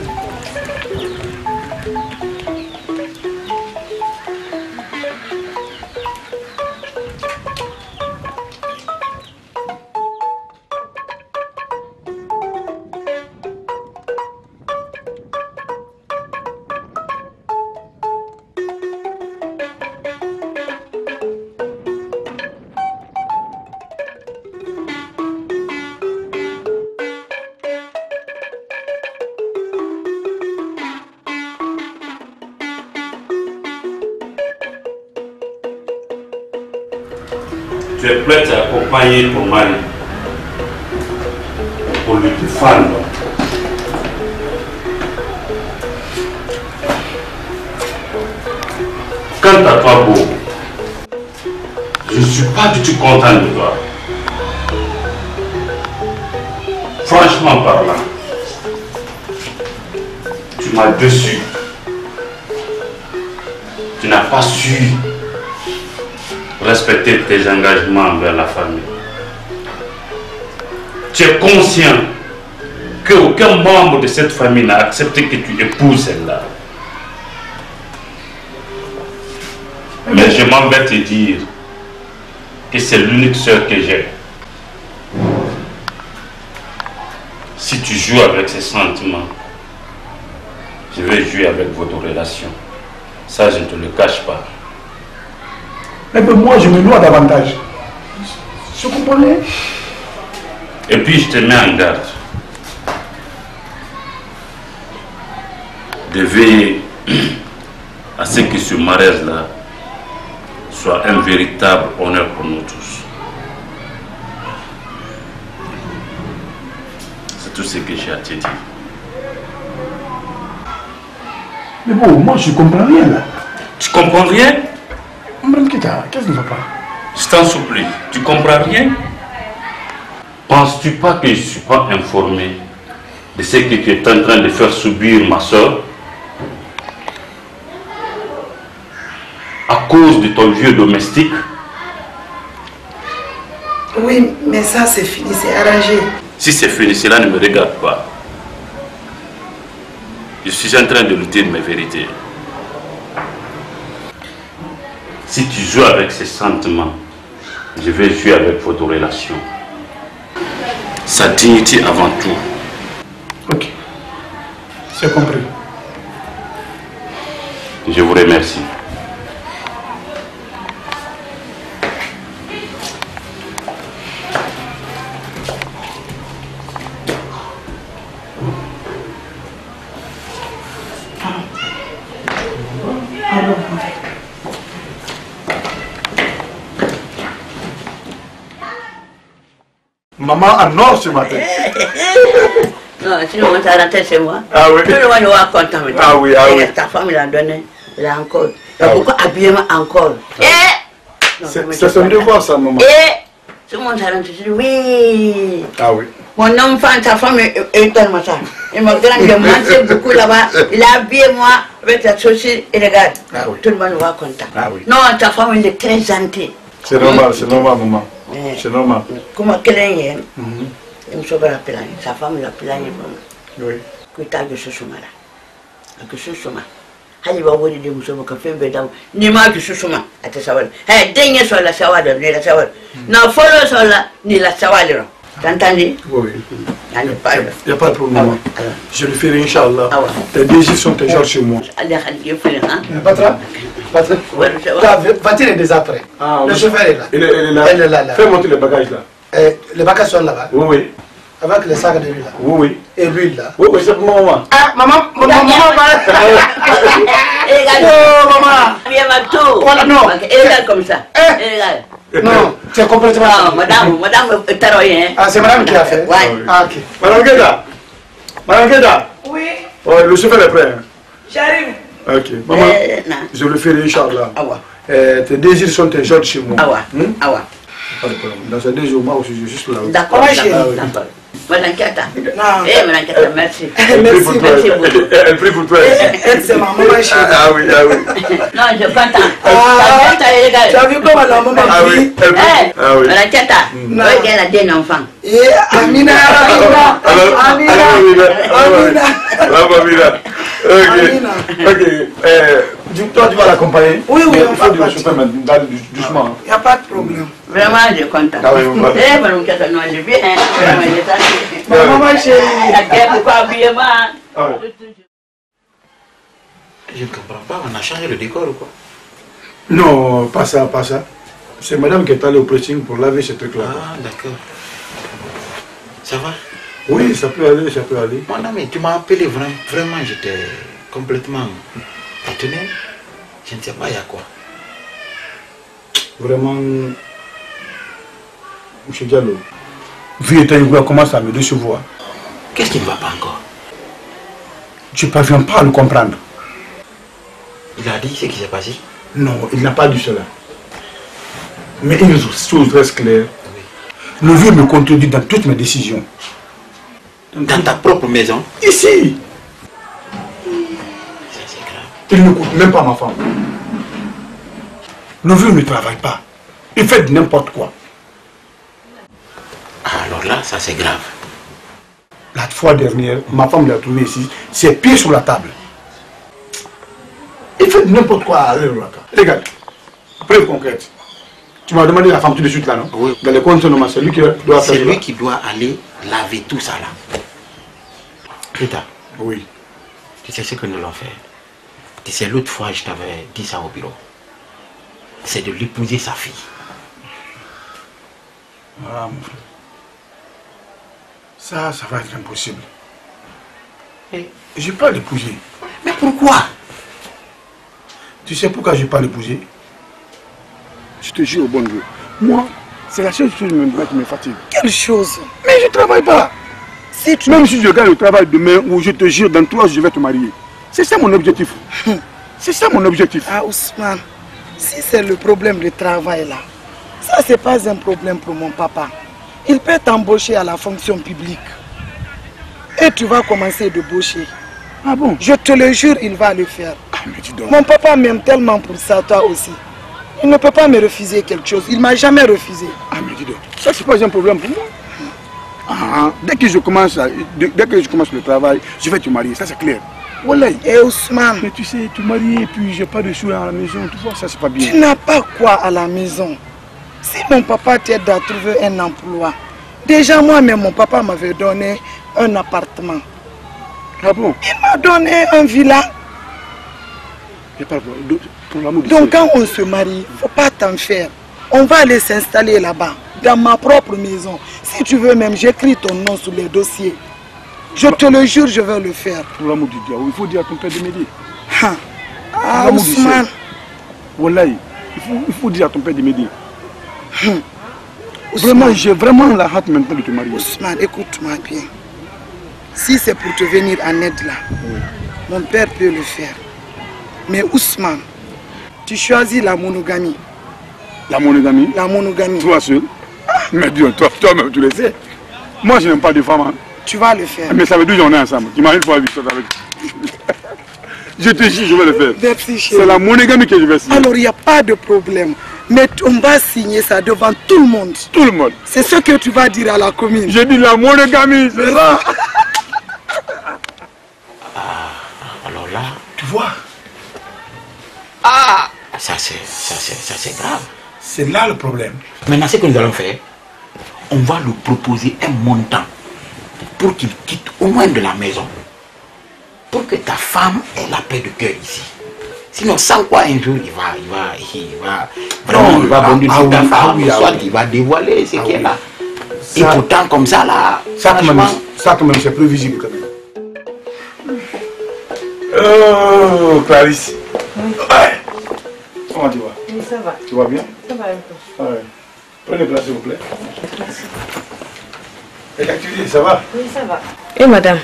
Tu es prête à accompagner ton mari pour lui défendre. Quant à toi, Beau, je ne suis pas du tout content de toi. Franchement parlant, tu m'as déçu. Tu n'as pas su respecter tes engagements envers la famille. Tu es conscient qu'aucun membre de cette famille n'a accepté que tu épouses celle-là. Mais je m'en vais te dire que c'est l'unique sœur que j'ai. Si tu joues avec ses sentiments, je vais jouer avec votre relation. Ça, je ne te le cache pas.
Mais moi, je me noie davantage. Je comprenais.
Et puis, je te mets en garde de veiller à ce que ce mariage-là soit un véritable honneur pour nous tous. C'est tout ce que j'ai à te dire.
Mais bon, moi, je comprends rien là.
Tu comprends rien?
Qu'est-ce qui ne va pas?
Je t'en supplie, tu comprends rien? Penses-tu pas que je ne suis pas informé de ce que tu es en train de faire subir ma soeur à cause de ton vieux domestique?
Oui, mais ça c'est fini, c'est arrangé.
Si c'est fini, cela ne me regarde pas. Je suis en train de lutter de mes vérités. Si tu joues avec ces sentiments, je vais jouer avec votre relation. Sa dignité avant tout.
Ok. C'est compris.
Je vous remercie.
Maman en or ce matin.
Non, sinon on t'a rentré chez moi.
Ah oui.
Tout le monde va content.
Ah oui, ah oui.
Ta femme l'a donné, il a encore. Il y a beaucoup d'habillement encore.
C'est son devoir ça, maman.
Tout le monde t'a rentré, je dis oui.
Ah oui.
Mon enfant, ta femme est tellement ça. Il m'a mangé beaucoup là-bas. Il a habillé moi avec la saucisse et regarde.
Ah oui.
Tout le monde va content.
Ah oui.
Non, ta femme elle est très gentille.
C'est normal, maman. C'est normal.
Comment qu'elle est, il me sauve la plaigne. Sa femme l'a plaigne.
Oui.
Que t'as que ce soit là. Que ce soit là. Hali va wori de muso ka fembe daw ni ma ki susuma ata sawal denye so la sawal ni la sawal na follow so la ni la sawal ro t'entendez?
Oui. Il n'y a pas de problème. Je le ferai, Inch'Allah. Tes désirs sont toujours chez moi.
Patron, la voiture est déjà prête. Le chauffeur est là.
Elle est là. Fais monter les bagages là.
Les bagages sont là-bas.
Oui, oui. Avec les sacs de l'huile là.
Oui, oui.
Et l'huile là.
Oui, oui, c'est pour maman.
Ah, maman va.
Oh, maman. Viens, ma tour.
Voilà, non.
Regarde comme ça. Regarde.
Non, tu es complètement.
Non, madame Taroyen.
Ah, c'est madame qui a fait.
Ouais.
Ah, ok.
Madame Gueda. Madame Gueda.
Oui,
Ouais, le chauffeur est prêt.
j'arrive.
Ok. Maman, je le ferai, Inch'Allah.
Ah ouais.
Tes désirs sont tes jeunes chez moi.
Ah ouais. Ah ouais.
Pas de problème. Dans ces 2 jours, moi aussi, je suis juste là.
D'accord, d'accord. Madame Kata. Madame Kata, merci.
Merci beaucoup. Elle prie pour toi.
Elle, c'est ma maman chérie.
Ah oui, ah oui.
Non, je suis content.
Tu as vu comment la maman
Ah oui, elle prie. Ah oui.
Madame Kata, regarde, elle a un enfant.
Amina,
Amina. Ok. Toi, tu vas l'accompagner?
Oui, oui,
on va le chauffeur maintenant, doucement.
Il n'y a pas de problème.
Vraiment, je suis content.
Ah oui, on va.
Madame Kata, non, je viens.
Ma maman chérie.
Pourquoi habiller moi?
Je ne comprends pas, on a changé le décor ou quoi?
Non, pas ça, pas ça. C'est madame qui est allée au pressing pour laver ce truc-là.
Ah, d'accord. Ça va?
Oui, ça peut aller, ça peut aller.
Mon ami, tu m'as appelé vraiment, j'étais complètement étonné. Je ne sais pas, il y a quoi?
Vraiment, M. Diallo, vu étant il commence à me décevoir.
Qu'est-ce qui ne va pas encore?
Tu ne parviens pas à le comprendre.
Il a dit ce qui s'est passé?
Non, il n'a pas dit cela. Mais une chose reste claire.
Oui.
Le vieux me contredit dans toutes mes décisions.
Dans ta propre maison?
Ici!
Ça, c'est grave.
Il ne coûte même pas ma femme. Le vieux ne travaille pas. Il fait n'importe quoi.
Alors là, ça c'est grave.
La fois dernière, ma femme l'a trouvé ici, ses pieds sur la table. Il fait n'importe quoi à l'heure là. Regarde, preuve concrète. Tu m'as demandé la femme tout de suite là, non?
Oui.
Dans les conditions, c'est lui qui doit faire.
C'est lui qui doit aller laver tout ça là. Rita.
Oui.
Tu sais ce que nous allons faire? Tu sais, l'autre fois, je t'avais dit ça au bureau. C'est de l'épouser sa fille.
Ah, mon frère. Ça va être impossible.
Et
je n'ai pas l'épouser.
Mais pourquoi?
Tu sais pourquoi je n'ai pas l'épouser? Je te jure au bon Dieu. Moi, c'est la seule chose qui me fatigue.
Quelle chose?
Mais je ne travaille pas.
Si tu...
Même si je gagne le travail demain, ou je te jure, dans 3 jours, je vais te marier. C'est ça mon objectif. C'est ça mon objectif.
Ah, Ousmane, si c'est le problème du travail là, ça c'est pas un problème pour mon papa. Il peut t'embaucher à la fonction publique. Et tu vas commencer de baucher.
Ah bon?
Je te le jure, il va le faire.
Ah, mais dis donc.
Mon papa m'aime tellement pour ça, toi aussi. Il ne peut pas me refuser quelque chose. Il ne m'a jamais refusé.
Ah, mais dis donc. Ça, c'est pas un problème pour moi. Ah, dès que je commence le travail, je vais te marier. Ça, c'est clair.
Voilà. Et Ousmane.
Mais tu sais, te marier et puis j'ai pas de sous à la maison, tu vois, ça, c'est pas bien.
Tu n'as pas quoi à la maison? Si mon papa t'aide à trouver un emploi, déjà moi-même, mon papa m'avait donné un appartement.
Ah bon?
Il m'a donné un villa. Donc quand on se marie, il ne faut pas t'en faire. On va aller s'installer là-bas, dans ma propre maison. Si tu veux même, j'écris ton nom sur les dossiers. Je te le jure, je vais le faire.
Pour l'amour du diable, il faut dire à ton père de m'aider.
Ah, Ousmane.
Wallahi, il faut dire à ton père de m'aider. Vraiment, j'ai vraiment la hâte maintenant de te marier.
Ousmane, écoute-moi bien. Si c'est pour te venir en aide là, oui, mon père peut le faire. Mais Ousmane, tu choisis la monogamie.
La monogamie?
La monogamie.
Toi seul? Mais dis-toi, toi-même, tu le sais. Moi, je n'aime pas de femmes. Hein.
Tu vas le faire.
Mais ça veut dire qu'on est ensemble. Imagine fois avec toi. Je te jure, je vais le faire.
Merci, chérie.
C'est la monogamie que je vais signer.
Alors, il n'y a pas de problème. Mais on va signer ça devant tout le monde.
Tout le monde.
C'est ce que tu vas dire à la commune.
Je dis la monogamie, c'est ça.
Alors là,
tu vois.
Ah, ça c'est grave.
C'est là le problème.
Maintenant, ce que nous allons faire, on va lui proposer un montant pour qu'il quitte au moins de la maison. Pour que ta femme ait la paix de cœur ici. Sinon, sans quoi un jour, il va bondir sur ta femme, soit il va dévoiler ce qui est là. Et pourtant, comme ça, là...
Ça, quand même, c'est plus visible, quand même. Oh, Clarisse.
Oui.
Ouais. Comment tu vas?
Oui, ça va.
Tu vas bien?
Ça va un peu.
Ouais. Prenez place, s'il vous plaît.
Merci.
Et l'activité, ça va?
Oui, ça va. Et madame?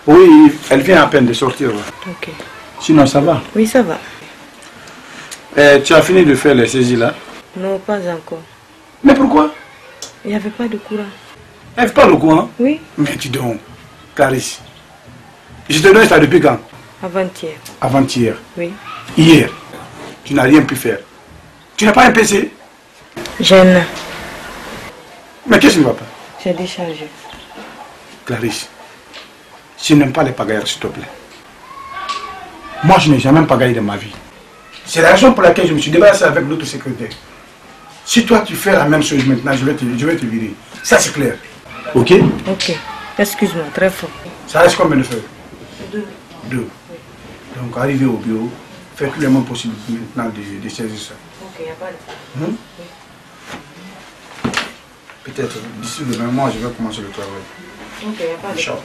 Oui, elle vient à peine de sortir. Là.
Ok.
Sinon, ça va?
Oui, ça va.
Tu as fini de faire les saisies là?
Non, pas encore.
Mais pourquoi?
Il n'y avait pas de courant.
Il n'y avait pas le courant?
Oui.
Mais dis donc, Clarisse, je te donne ça depuis quand?
Avant-hier.
Avant-hier?
Oui.
Hier, tu n'as rien pu faire. Tu n'as pas un PC?
J'en ai.
Mais qu'est-ce qui ne va pas?
J'ai déchargé.
Clarisse, je n'aime pas les pagailleurs, s'il te plaît. Moi, je n'ai jamais pagaillé de ma vie. C'est la raison pour laquelle je me suis débarrassé avec l'autre secrétaire. Si toi, tu fais la même chose maintenant, je vais te virer. Ça, c'est clair. Ok?
Ok. Excuse-moi, très fort.
Ça reste combien de feuilles?
2.
2. Oui. Donc, arriver au bureau, faire tout le monde possible maintenant de saisir ça.
Ok, il n'y a pas de problème.
Peut-être d'ici demain mois, je vais commencer le travail.
Ok, il n'y a pas de problème.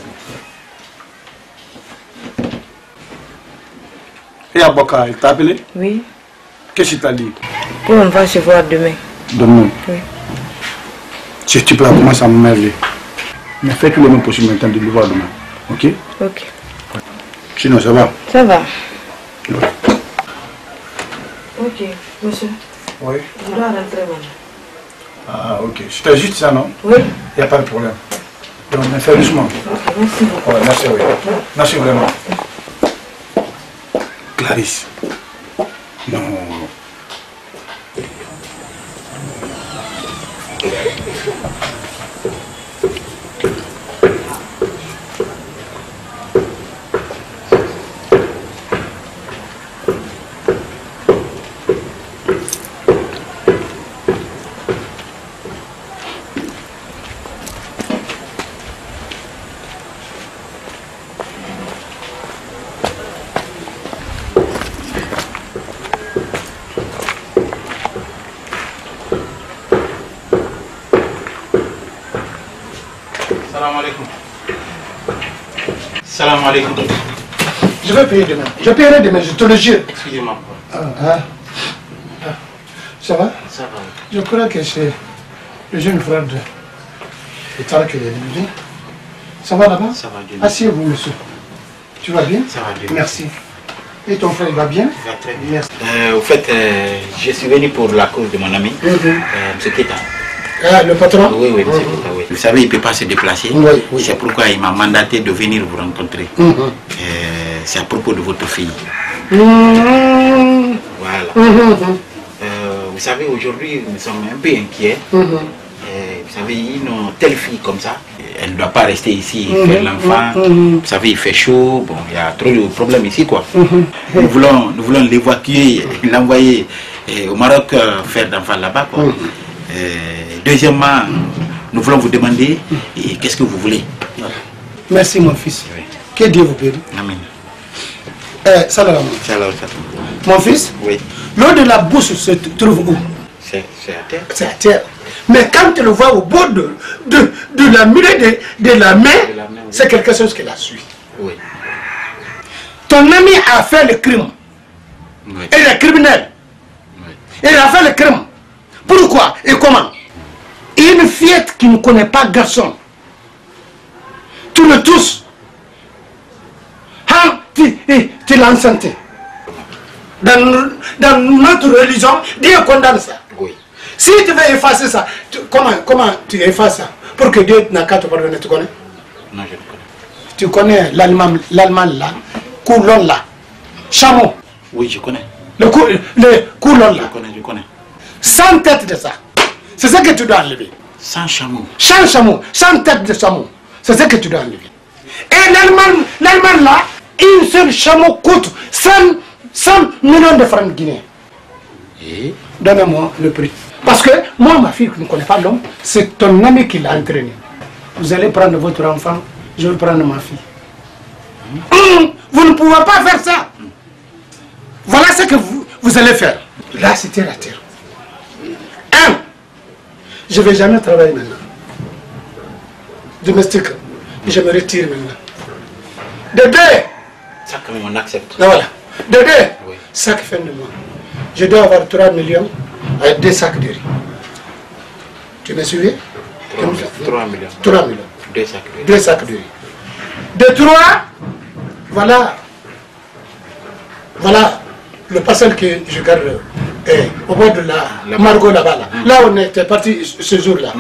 Et Aboka, il t'a appelé?
Oui.
Qu'est-ce qu'il t'a dit?
On va se voir demain.
Demain?
Oui.
Si tu peux commencer à m'émerger. Mais fais tout le monde possible maintenant de le voir demain. Ok?
Ok.
Sinon, ça va?
Ça va.
Oui.
Ok, monsieur.
Oui.
Je dois rentrer maintenant.
Ah, ok. C'était juste ça, non?
Oui.
Il n'y a pas de problème. Donc, mais fais doucement.
Ok, merci beaucoup.
Ouais, merci, oui. Merci vraiment. Clarisse. Non.
Salam alaikum.
Je vais payer demain. Je paierai demain, je te le jure.
Excusez-moi.
Ça va?
Ça va.
Je crois que c'est le jeune frère de Tarek qui est venu. Ça va là-bas?
Ça va bien.
Asseyez-vous, monsieur. Tu vas bien?
Ça va bien.
Merci. Et ton frère, il va bien?
Il va très bien.
Merci.
Au fait, je suis venu pour la cause de mon ami, M. Keta.
Ah, le patron?
Oui, oui, M. Keta, oui. Vous savez, il ne peut pas se déplacer.
Oui, oui.
C'est pourquoi il m'a mandaté de venir vous rencontrer. C'est à propos de votre fille. Voilà. Vous savez, aujourd'hui, nous sommes un peu inquiets. Vous savez, une telle fille comme ça, elle ne doit pas rester ici et faire l'enfant. Vous savez, il fait chaud, bon, il y a trop de problèmes ici, quoi. Nous voulons l'évacuer, l'envoyer au Maroc faire d'enfant là-bas, quoi. Deuxièmement, nous voulons vous demander qu'est-ce que vous voulez.
Merci, mon fils.
Oui.
Que Dieu vous bénisse.
Amen.
Salam.
Salam.
Mon fils,
Oui.
l'eau de la bouche se trouve où?
C'est à terre.
C'est à terre. Mais quand tu le vois au bout de la milieu de la main,
oui.
c'est quelque chose qui la suit.
Oui.
Ton ami a fait le crime.
Oui.
Il est criminel.
Oui.
Il a fait le crime. Pourquoi et comment? Une fillette qui ne connaît pas garçon, tu le touches. Hein, tu l'as enceinté. Dans notre religion, Dieu condamne ça.
Oui.
Si tu veux effacer ça, comment tu effaces ça? Pour que Dieu n'a qu'à te pardonner, tu connais?
Non, je ne connais.
Tu connais l'allemand là, coulon là, chameau.
Oui, je connais.
Le coulon là.
Je connais.
100 têtes de ça. C'est ce que tu dois enlever.
100 chameaux.
100 chameaux, 100 têtes de chameau. C'est ce que tu dois enlever. Et l'Allemagne là, une seule chameau coûte 100 millions de francs guinéens.
Et
Donnez-moi le prix. Parce que moi, ma fille qui ne connaît pas l'homme, c'est ton ami qui l'a entraîné. Vous allez prendre votre enfant, je vais prendre ma fille. Vous ne pouvez pas faire ça. Voilà ce que vous allez faire. Là, c'était la terre. Je ne vais jamais travailler maintenant. domestique. Je me retire maintenant. De deux.
Ça, quand même, on accepte.
Voilà. De deux.
Oui.
Chaque fin de mois. Je dois avoir 3 millions avec 2 sacs de riz. Tu me suis?
3 millions.
3 millions.
2 sacs de riz.
2 sacs de riz. De 3, voilà. Voilà le parcelle que je garde au bord de la Margot là-bas. Là, on était parti ce jour-là.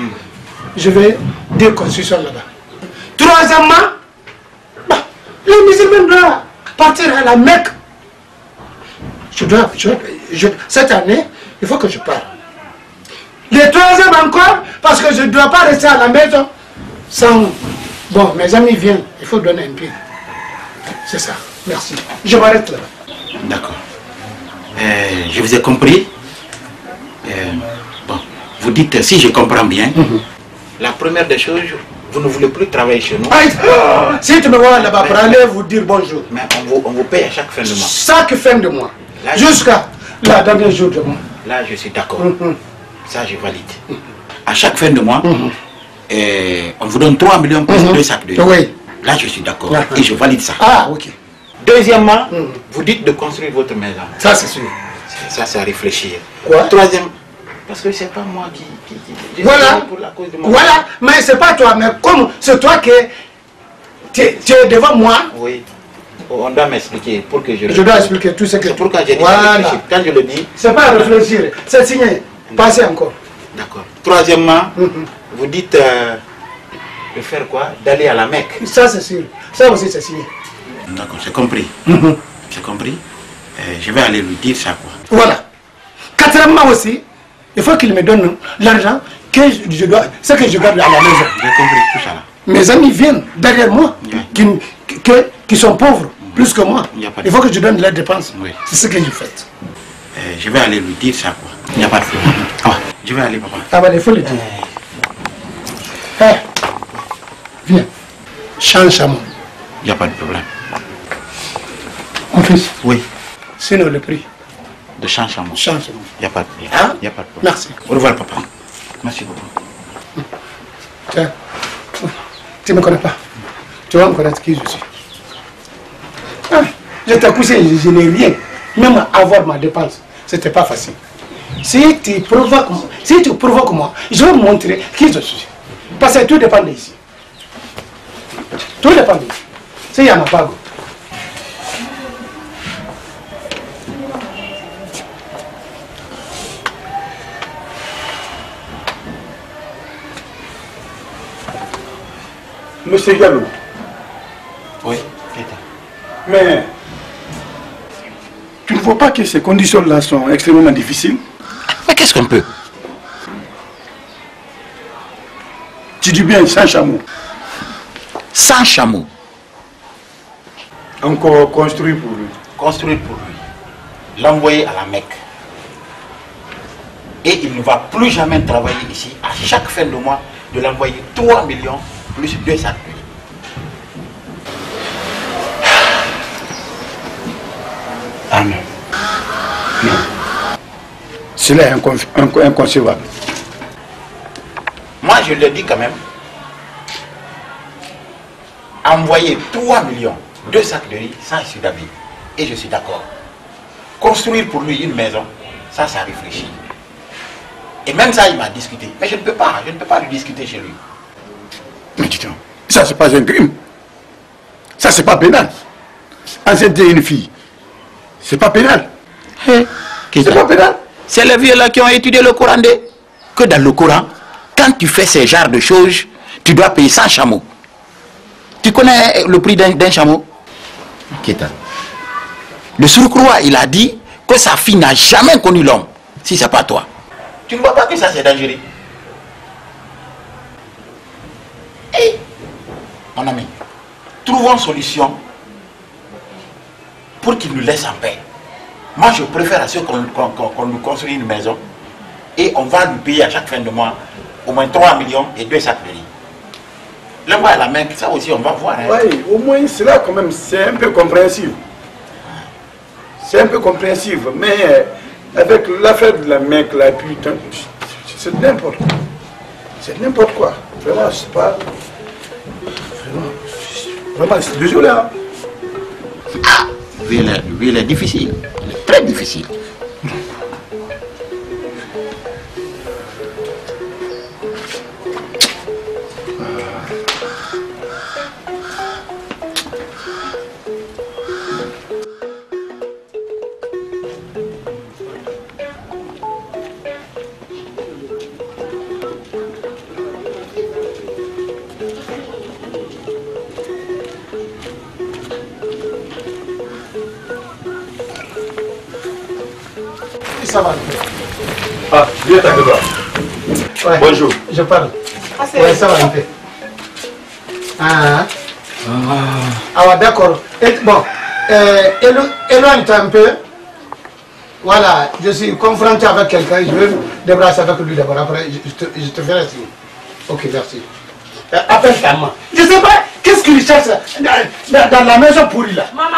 Je vais deux constructions là-bas. Troisièmement, bah, les musulmans doivent partir à la Mecque. Cette année, il faut que je parte. Le troisième encore, parce que je ne dois pas rester à la maison sans... Bon, mes amis viennent, il faut donner un peu. C'est ça, merci. Je m'arrête là.
D'accord. Je vous ai compris. Bon, vous dites, si je comprends bien, la première des choses, vous ne voulez plus travailler chez nous.
Si tu me vois là-bas pour aller vous dire bonjour.
Mais on vous paye à chaque fin de mois.
Chaque fin de mois. Jusqu'à la dernière jour de mois.
Là, je suis d'accord. Ça, je valide. À chaque fin de mois, on vous donne 3 millions plus 2 sacs de riz.
Oui.
Là, je suis d'accord. Et je valide ça.
Ah, ok.
Deuxièmement, vous dites de construire votre maison.
Ça, c'est sûr.
Ça, c'est à réfléchir.
Quoi?
Troisième, parce que c'est pas moi qui
voilà.
Pour la cause de mon
voilà, mais c'est pas toi, mais comme c'est toi qui tu es devant moi.
Oui. On doit m'expliquer pour que je...
Je dois expliquer tout ce que...
C'est pourquoi j'ai dit
voilà.
Quand je le dis...
C'est pas à réfléchir, c'est signé. Passez encore.
D'accord. Troisièmement, vous dites de faire quoi? D'aller à la Mecque.
Ça, c'est sûr. Ça aussi, c'est signé.
D'accord, j'ai compris. J'ai compris. Je vais aller lui dire ça, quoi.
Voilà. Quatrièmement aussi, il faut qu'il me donne l'argent que je dois, ce que je garde à la maison.
J'ai compris tout ça là.
Mes amis viennent derrière moi, qui sont pauvres, plus que moi. Il faut que je donne leurs dépenses.
Oui.
C'est ce que je fais.
Je vais aller lui dire ça, quoi. Il n'y a pas de problème. Je vais aller, papa.
Ah bah, il faut le dire. Viens. Change à moi.
Il n'y a pas de problème.
Mon fils.
Oui.
Sinon le prix.
De changement.
Changement.
Il n'y a pas de problème.
Hein?
Il n'y a pas de problème.
Merci.
Au revoir, papa. Merci beaucoup.
Tiens. Tu ne me connais pas. Tu vas me connaître qui je suis. Ah, je t'ai poussé, je n'ai rien. Même avoir ma dépense, c'était pas facile. Si tu provoques moi, je vais te montrer qui je suis. Parce que tout dépend d'ici. Tout dépend d'ici. C'est Yamapago.
Monsieur Gallo.
Oui,
mais tu ne vois pas que ces conditions-là sont extrêmement difficiles?
Mais qu'est-ce qu'on peut?
Tu dis bien sans chameau.
Sans chameau.
Encore construire pour lui.
Construire pour lui. L'envoyer à la Mecque. Et il ne va plus jamais travailler ici. À chaque fin de mois, de l'envoyer 3 millions plus 2 sacs de riz.
Ah non. Non. Cela est inconcevable.
Moi, je le dis quand même. Envoyer 3 millions, 2 sacs de riz, ça, je suis d'avis. Et je suis d'accord. Construire pour lui une maison, ça réfléchit. Et même ça, il m'a discuté. Mais je ne peux pas lui discuter chez lui.
Mais dis-donc, ça c'est pas un crime. Ça c'est pas pénal. Enceintrer une fille, c'est pas pénal. C'est pas pénal.
C'est les vieux-là qui ont étudié le Coran. Que dans le Coran, quand tu fais ce genre de choses, tu dois payer 100 chameaux. Tu connais le prix d'un chameau? Kéta. Le surcroît, il a dit que sa fille n'a jamais connu l'homme, si ce n'est pas toi. Tu ne vois pas que ça c'est dangereux? Et, mon ami, trouvons une solution pour qu'il nous laisse en paix. Moi, je préfère à ceux qu'on nous construit une maison et on va lui payer à chaque fin de mois au moins 3 millions et 2 sacs de riz. Là-bas à la Mecque, ça aussi, on va voir. Hein.
Oui, au moins, cela, quand même, c'est un peu compréhensible. C'est un peu compréhensible, mais avec l'affaire de la Mecque, là, putain, c'est n'importe quoi. C'est n'importe quoi. Vraiment, c'est pas...
Vraiment, je suis désolé. Hein.
Ah, lui, il est difficile. Il est très difficile.
Ça va.
Ah, viens ta gueule.
Ouais.
Bonjour.
Je parle. Ouais, ça va un peu. Ah, ouais, d'accord. Bon, éloigne-toi un peu. Voilà, je suis confronté avec quelqu'un, je vais me débrasser avec lui d'abord, après je te ferai signe. Ok, merci. Appelle ta maman. Je sais pas, qu'est-ce qu'il cherche dans la maison pourrie là?
Maman.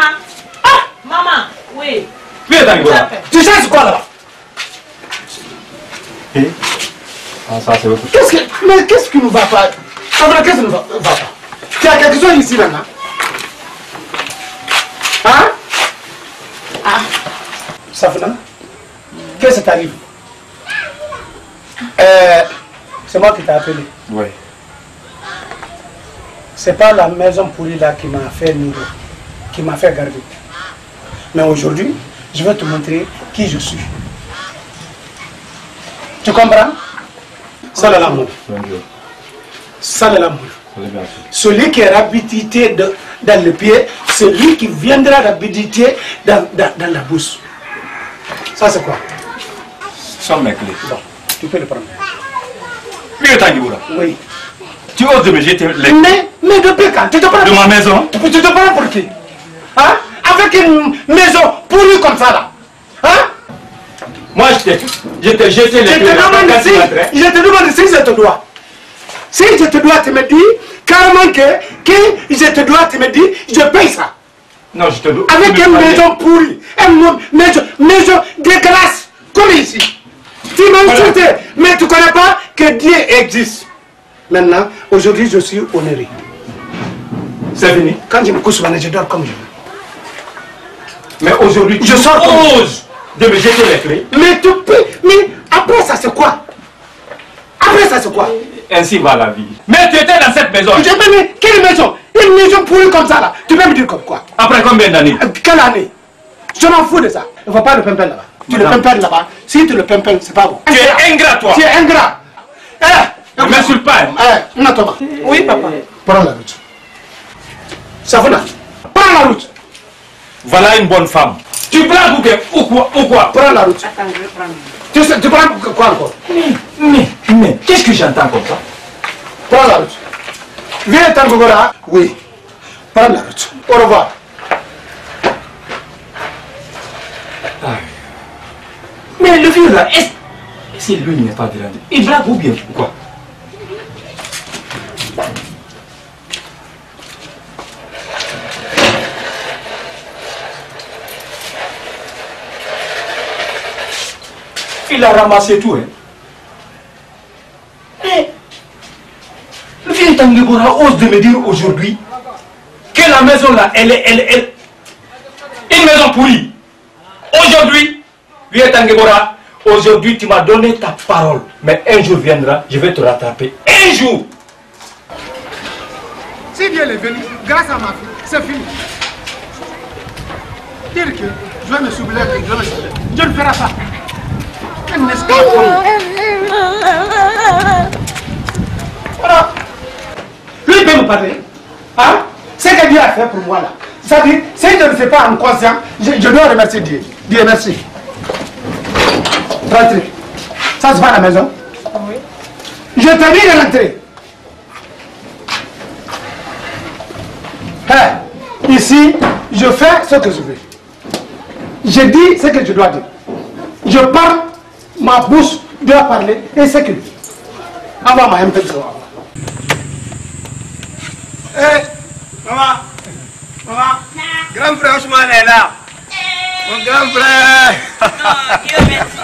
Ah, maman, oui.
Viens ta gueule.
Tu cherches quoi là-bas?
Ah, ça c'est votre...
Mais qu'est-ce qui nous va pas? Qu'est-ce qui nous va pas? Tu as quelque chose ici là, non? Hein? Ah. Safina, qu'est-ce qui t'arrive? C'est moi qui t'ai appelé.
Oui.
C'est pas la maison pourrie là qui m'a fait nourrir, qui m'a fait garder. Mais aujourd'hui, je vais te montrer qui je suis. Tu comprends? Salam alaikum. Salam alaikum. Celui qui est rapidité dans le pied, celui qui viendra rapidité dans la bouche. Ça c'est quoi?
Ce sont mes clés.
Bon, tu peux le prendre. Oui.
Tu oses de me jeter les...
Mais depuis quand? Tu te prends
de ma maison?
Tu te prends pour qui? Hein? Avec une maison pourrie comme ça là. Hein?
Moi je t'ai jeté les clés.
Je te demande si je te dois. Si je te dois, tu me dis carrément que je te dois, tu me dis, je paye ça.
Non, je te dois.
Avec une maison pourrie, une maison dégueulasse, comme ici. Tu m'as insulté, mais tu ne connais pas que Dieu existe. Maintenant, aujourd'hui, je suis honoré.
C'est fini.
Quand je me couche, je dors comme je veux.
Mais aujourd'hui,
je sors
ose de me jeter les clés.
Mais tu peux. Mais après ça, c'est quoi? Après ça, c'est quoi?
Ainsi va la vie. Mais tu étais dans cette maison.
Mais quelle maison? Une maison pourrie comme ça là. Tu peux me dire comme quoi?
Après combien d'années?
Quelle année? Je m'en fous de ça. Il ne faut pas le pimpin là-bas. Tu le pimpin là-bas. Si tu le pimpin, c'est pas bon.
Tu es ingrat, toi.
Tu es ingrat.
Ne m'insulte pas.
Non, Thomas.
Oui, papa.
Prends la route. Safina, prends la route.
Voilà une bonne femme. Tu blagues ou quoi?
Prends la route.
Attends, je vais prendre.
Tu prends quoi encore?
Mais qu'est-ce que j'entends comme ça?
Prends la route. Viens, Tangogora. Oui. Prends la route. Au revoir.
Mais le vieux là, si lui n'est pas grandi, il blague ou bien quoi? Il a ramassé tout, hein. Mais le vieux Tangibora ose de me dire aujourd'hui que la maison là, elle est une maison pourrie. Aujourd'hui, vieux Tangibora, aujourd'hui tu m'as donné ta parole. Mais un jour viendra, je vais te rattraper. Un jour!
Si Dieu est venu, grâce à ma fille, c'est fini. Dire que je vais me soulever, je ne ferai pas. Voilà. Lui peut me parler. Hein? Ce que Dieu a fait pour moi là. Ça dit, si je ne le fais pas en conscience, je dois remercier Dieu. Dieu merci. Rentrez. Ça se va à la maison? Oui. Je te dis de rentrer. Hey, ici, je fais ce que je veux. Je dis ce que je dois dire. Je parle. Ma bouche doit parler et c'est que envoie-moi un peu de l'eau.
Hé, maman, grand frère Ousmane est là. Mon grand frère.
Non, Dieu merci.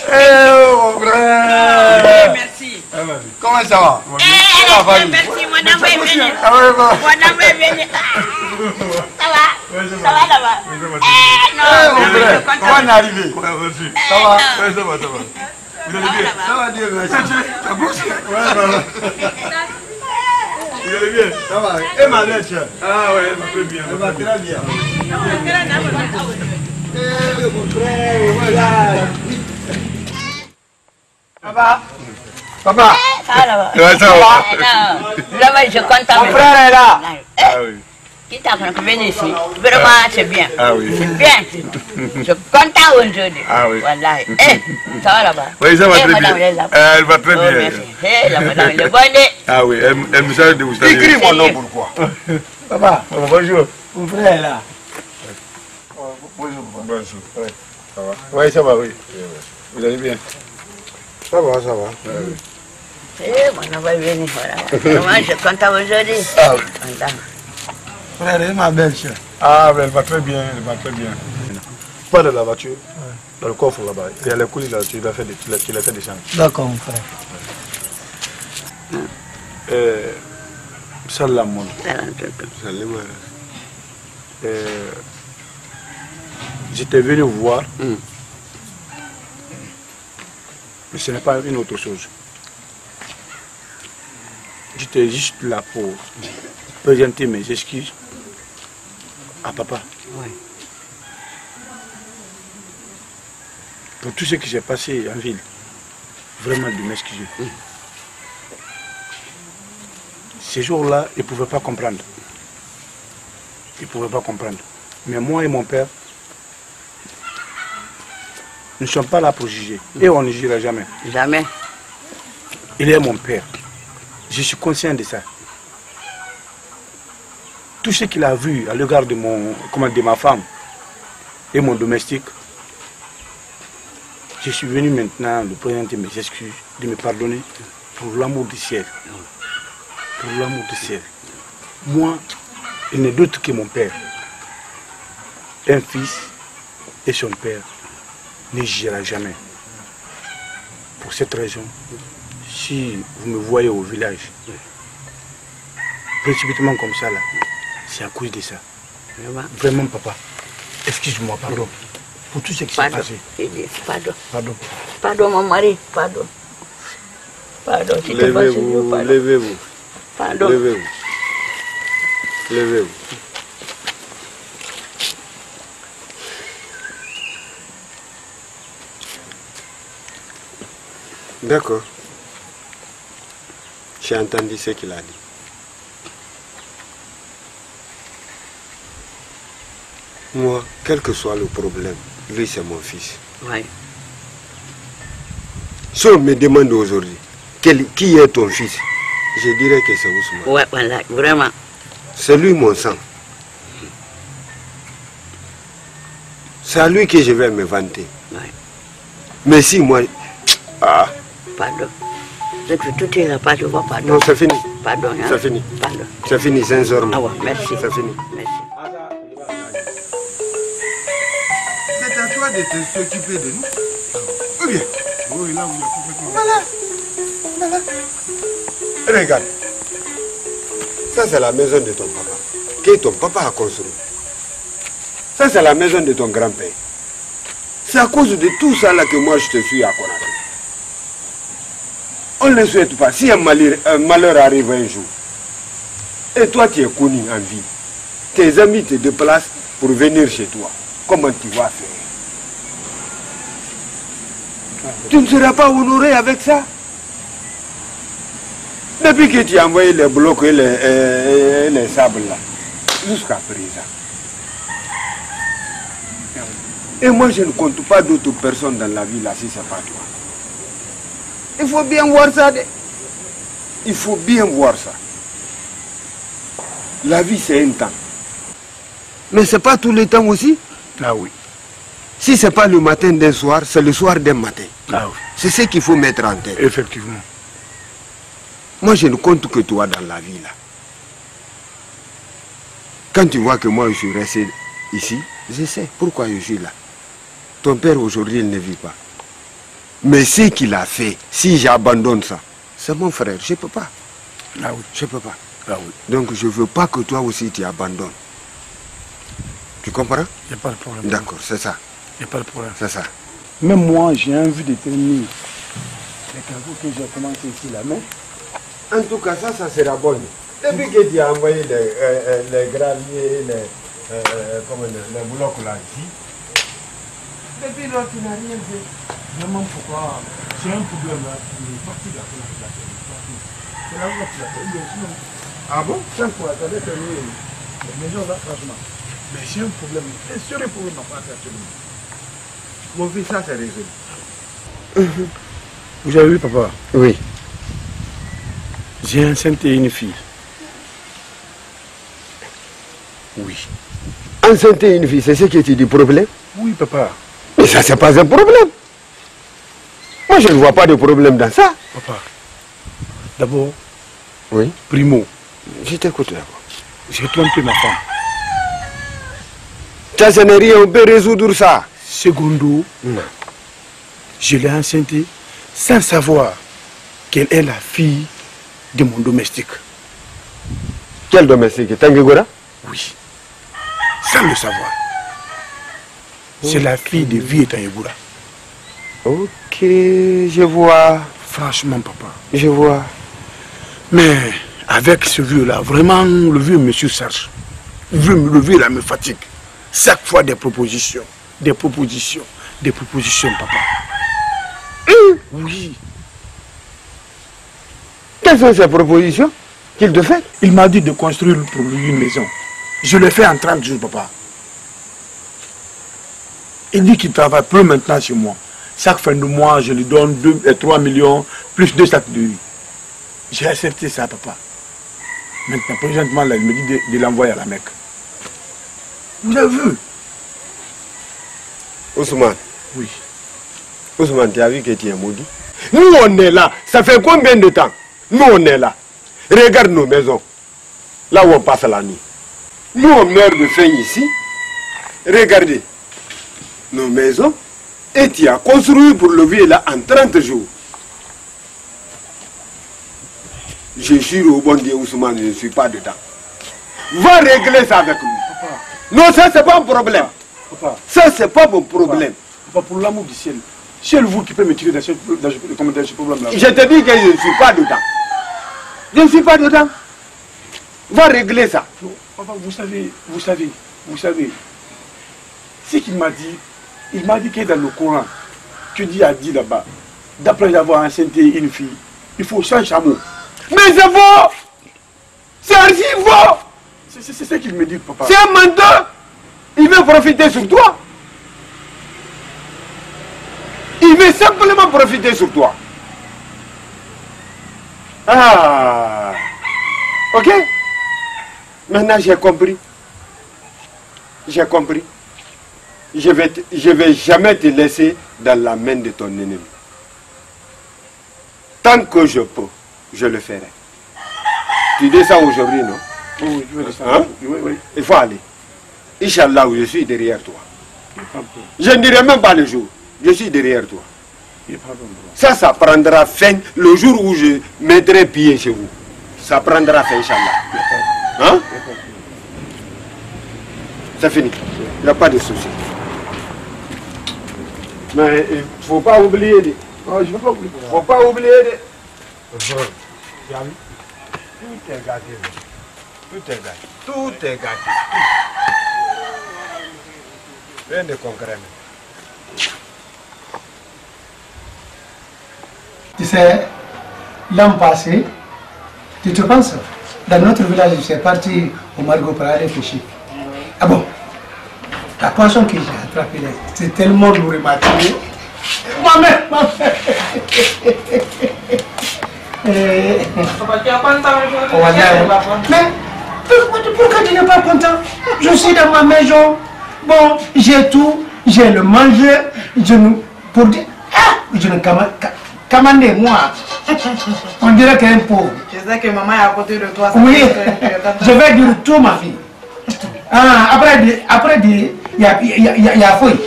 Mon frère.
Merci.
Comment ça va?
Merci, madame. est venu.
Ah ouais, bah.
Mon amour est venu. Ça va? Ça va là-bas? Non,
mon frère,
je suis
on est arrivé. Ça va? Ouais, ça va. Vous allez bien?
Ça va,
Dieu merci. Ça bouge? Ouais, ça va. Vous allez bien? Ça va. Et ma lettre? Ah ouais, elle va très bien. Elle va très bien. Mon frère, voilà. Papa. Papa.
Ça va là-bas?
Ouais, ça va.
Vraiment, je suis content.
Mon frère est là.
Ah oui. Qui t'a fait venir ici? Vraiment, c'est bien.
Ah oui.
C'est bien. Je suis content aujourd'hui.
Ah oui.
Voilà. Eh, ça va là-bas?
Oui, ça va
Eh,
très
madame,
bien.
elle est là.
Elle va très
Oh,
bien.
merci. Eh, la madame, elle est bonne.
Ah oui, elle me charge de vous saluer.
Écris mon nom,
pourquoi? Papa, bonjour. Mon frère est là. Bonjour. Bonjour. Oui, ça va. Oui, ça va, oui. Vous allez bien? Ça va, ça va. Oui.
Eh, mon nom va venir. Voilà. Vraiment, je suis content aujourd'hui.
Ah oui.
Content.
Frère, et ma belle soeur? Ah, elle va très bien, elle va très bien. Pas de la voiture, dans le coffre là-bas. Il y a les coulisses là, tu l'as fait descendre.
D'accord, mon frère.
Salam.
Salam.
J'étais venu vous voir, mais ce n'est pas une autre chose. J'étais juste là pour présenter mes excuses à papa.
Oui.
Pour tout ce qui s'est passé en ville, vraiment de m'excuser. Ces jours-là, ils ne pouvaient pas comprendre. Ils ne pouvaient pas comprendre. Mais moi et mon père, nous ne sommes pas là pour juger. Et on ne jugera jamais.
Jamais.
Il est mon père. Je suis conscient de ça. Tout ce qu'il a vu à l'égard de ma femme et mon domestique, je suis venu maintenant lui présenter mes excuses, de me pardonner pour l'amour du ciel. Pour l'amour du ciel. Moi, il n'est d'autre que mon père. Un fils et son père ne jugera jamais. Pour cette raison, si vous me voyez au village, précipitamment comme ça, là, c'est à cause de ça. Vraiment, papa, excuse-moi, pardon. Pour tout ce qui s'est passé.
Pardon.
Pardon.
Pardon, mon mari, pardon. Pardon, si tu passes, pardon.
Levez-vous.
Pardon.
Levez-vous. Levez-vous. D'accord. J'ai entendu ce qu'il a dit. Moi, quel que soit le problème, lui c'est mon fils.
Oui.
Si on me demande aujourd'hui qui est ton fils, je dirais que c'est Ousmane.
Ouais, voilà, vraiment.
C'est lui mon sang. C'est à lui que je vais me vanter.
Oui.
Mais si moi... Ah.
Pardon. Tout est là, pardon, pardon.
Non, c'est fini.
Pardon. Hein?
C'est fini.
Pardon.
C'est fini, sincèrement.
Ah ouais, merci.
C'est fini.
Merci.
C'est à toi de t'occuper de nous. Ou bien? Oui, là, vous êtes complètement... Voilà. Regarde. Ça, c'est la maison de ton papa. Que ton papa a construit. Ça, c'est la maison de ton grand-père. C'est à cause de tout ça là que moi, je te suis à Conakry. On ne le souhaite pas. Si un malheur arrive un jour, et toi, tu es connu en ville, tes amis te déplacent pour venir chez toi. Comment tu vas faire? Tu ne seras pas honoré avec ça? Depuis que tu as envoyé les blocs et les sables là, jusqu'à présent. Et moi, je ne compte pas d'autres personnes dans la vie là si ce n'est pas toi. Il faut bien voir ça. Il faut bien voir ça. La vie, c'est un temps. Mais ce n'est pas tout le temps aussi.
Ah oui.
Si ce n'est pas le matin d'un soir, c'est le soir d'un matin.
Ah oui.
C'est ce qu'il faut mettre en tête.
Effectivement.
Moi, je ne compte que toi dans la vie là. Quand tu vois que moi, je suis resté ici, je sais pourquoi je suis là. Ton père, aujourd'hui, il ne vit pas. Mais ce qu'il a fait, si j'abandonne ça, c'est mon frère, je ne peux pas.
Ah oui.
Je ne peux pas. Ah oui. Donc je ne veux pas que toi aussi tu abandonnes. Tu comprends? Il
n'y a pas de problème.
D'accord, c'est ça.
Il n'y a pas de problème.
C'est ça.
Même moi, j'ai envie de terminer les travaux que j'ai commencé ici la main.
En tout cas, ça sera bon. Depuis que tu as envoyé les graviers, les blocs là ici, depuis lors, tu n'as rien fait.
Vraiment, pourquoi? J'ai un problème là, il est parti de la planification. C'est là où la
Ah bon?
C'est pour attendre terminer les maisons là, franchement. Mais j'ai un problème, un sérieux problème à faire actuellement.
Mon fils, ça c'est résolu.
Vous avez vu, papa?
Oui.
J'ai enceinte une fille. Oui.
Enceinte une fille, c'est ce que tu dis, problème?
Oui, papa.
Mais ça, c'est pas un problème. Moi, je ne vois pas de problème dans ça.
Papa, d'abord,
oui.
Primo.
Je t'écoute d'abord.
J'ai trompé ma femme.
Ça n'est rien, on peut résoudre ça.
Secondo,
non.
Je l'ai enceinte sans savoir qu'elle est la fille de mon domestique.
Quel domestique? Tangegora?
Oui. Sans le savoir. C'est la fille de Vie Tangegora.
Ok, je vois.
Franchement, papa.
Je vois.
Mais avec ce vieux-là, vraiment, le vieux monsieur Serge, le vieux-là me fatigue. Chaque fois des propositions, papa. Oui.
Quelles sont ces propositions qu'il te fait?
Il m'a dit de construire pour lui une maison. Je l'ai fait en 30 jours, papa. Il dit qu'il travaille plus maintenant chez moi. Chaque fin de mois, je lui donne 3 millions plus 2 sacs de riz. J'ai accepté ça, papa. Maintenant, présentement, là, il me dit de l'envoyer à la Mecque. Vous avez vu?
Ousmane.
Oui.
Ousmane, tu as vu que tu es maudit? Nous, on est là. Ça fait combien de temps? Nous, on est là. Regarde nos maisons. Là où on passe la nuit. Nous, on meurt de faim ici. Regardez. Nos maisons. Et tu as construit pour le vieux là en 30 jours. Je suis au bon Dieu, Ousmane, je ne suis pas dedans. Va régler ça avec lui.
Papa.
Non, ça, c'est pas un problème.
Papa.
Ça, c'est pas mon problème.
Papa, pour l'amour du ciel, c'est vous qui peut me tirer dans ce problème-là.
Je te dis que je ne suis pas dedans. Je ne suis pas dedans. Va régler ça.
Non, papa, vous savez, ce qu'il m'a dit, il m'a dit que dans le Coran, que Dieu a dit là-bas, d'après avoir enceinte une fille, il faut 100 chameaux.
Mais c'est faux! C'est archi faux!
C'est ce qu'il me dit, papa.
C'est un menteur! Il veut profiter sur toi. Il veut simplement profiter sur toi. Ah! Ok? Maintenant j'ai compris. J'ai compris. Je vais jamais te laisser dans la main de ton ennemi. Tant que je peux, je le ferai. Tu descends aujourd'hui, non?
Oui, je vais descendre.
Hein?
Oui.
Il faut aller. Inch'Allah, je suis derrière toi. Je ne dirai même pas le jour. Je suis derrière toi. Ça prendra fin le jour où je mettrai pied chez vous. Ça prendra fin, Inch'Allah. Hein? C'est fini. Il n'y a pas de souci. Mais il ne faut pas oublier.
Je ne vais pas oublier.
Il ne faut pas oublier. Tu as vu? Tout est gâté. Tout est gâté. Tout est gâté. Rien de concret.
Tu sais, l'an passé, tu te penses, dans notre village, je suis parti au Margot pour aller pêcher. Ah bon? La poisson que j'ai attrapée, c'est tellement lourd et matinée. Maman!
Papa, tu es content aujourd'hui?
Mais pourquoi tu n'es pas content? Je suis dans ma maison. Bon, j'ai tout, j'ai le manger, pour dire, je ne commande moi. On dirait qu'elle est pauvre.
Je sais que maman est à côté de toi.
Oui, je vais dire tout, ma fille. Ah, après, il y a fouille.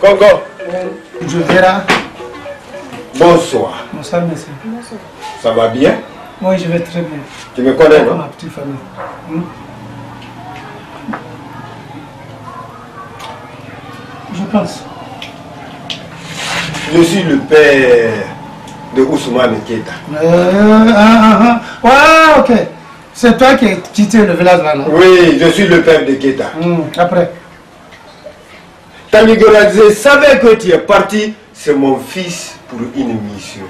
Congo.
Je verrai.
Bonsoir.
Bonsoir, monsieur.
Ça va bien?
Oui, je vais très bien.
Tu me connais, non?
Ma petite famille. Je pense.
Je suis le père de Ousmane Keita.
Ouais, ok. C'est toi qui as quitté le village là, non?
Oui, je suis le père de Keita.
Après.
Tangigora, je savais que tu es parti. C'est mon fils pour une mission.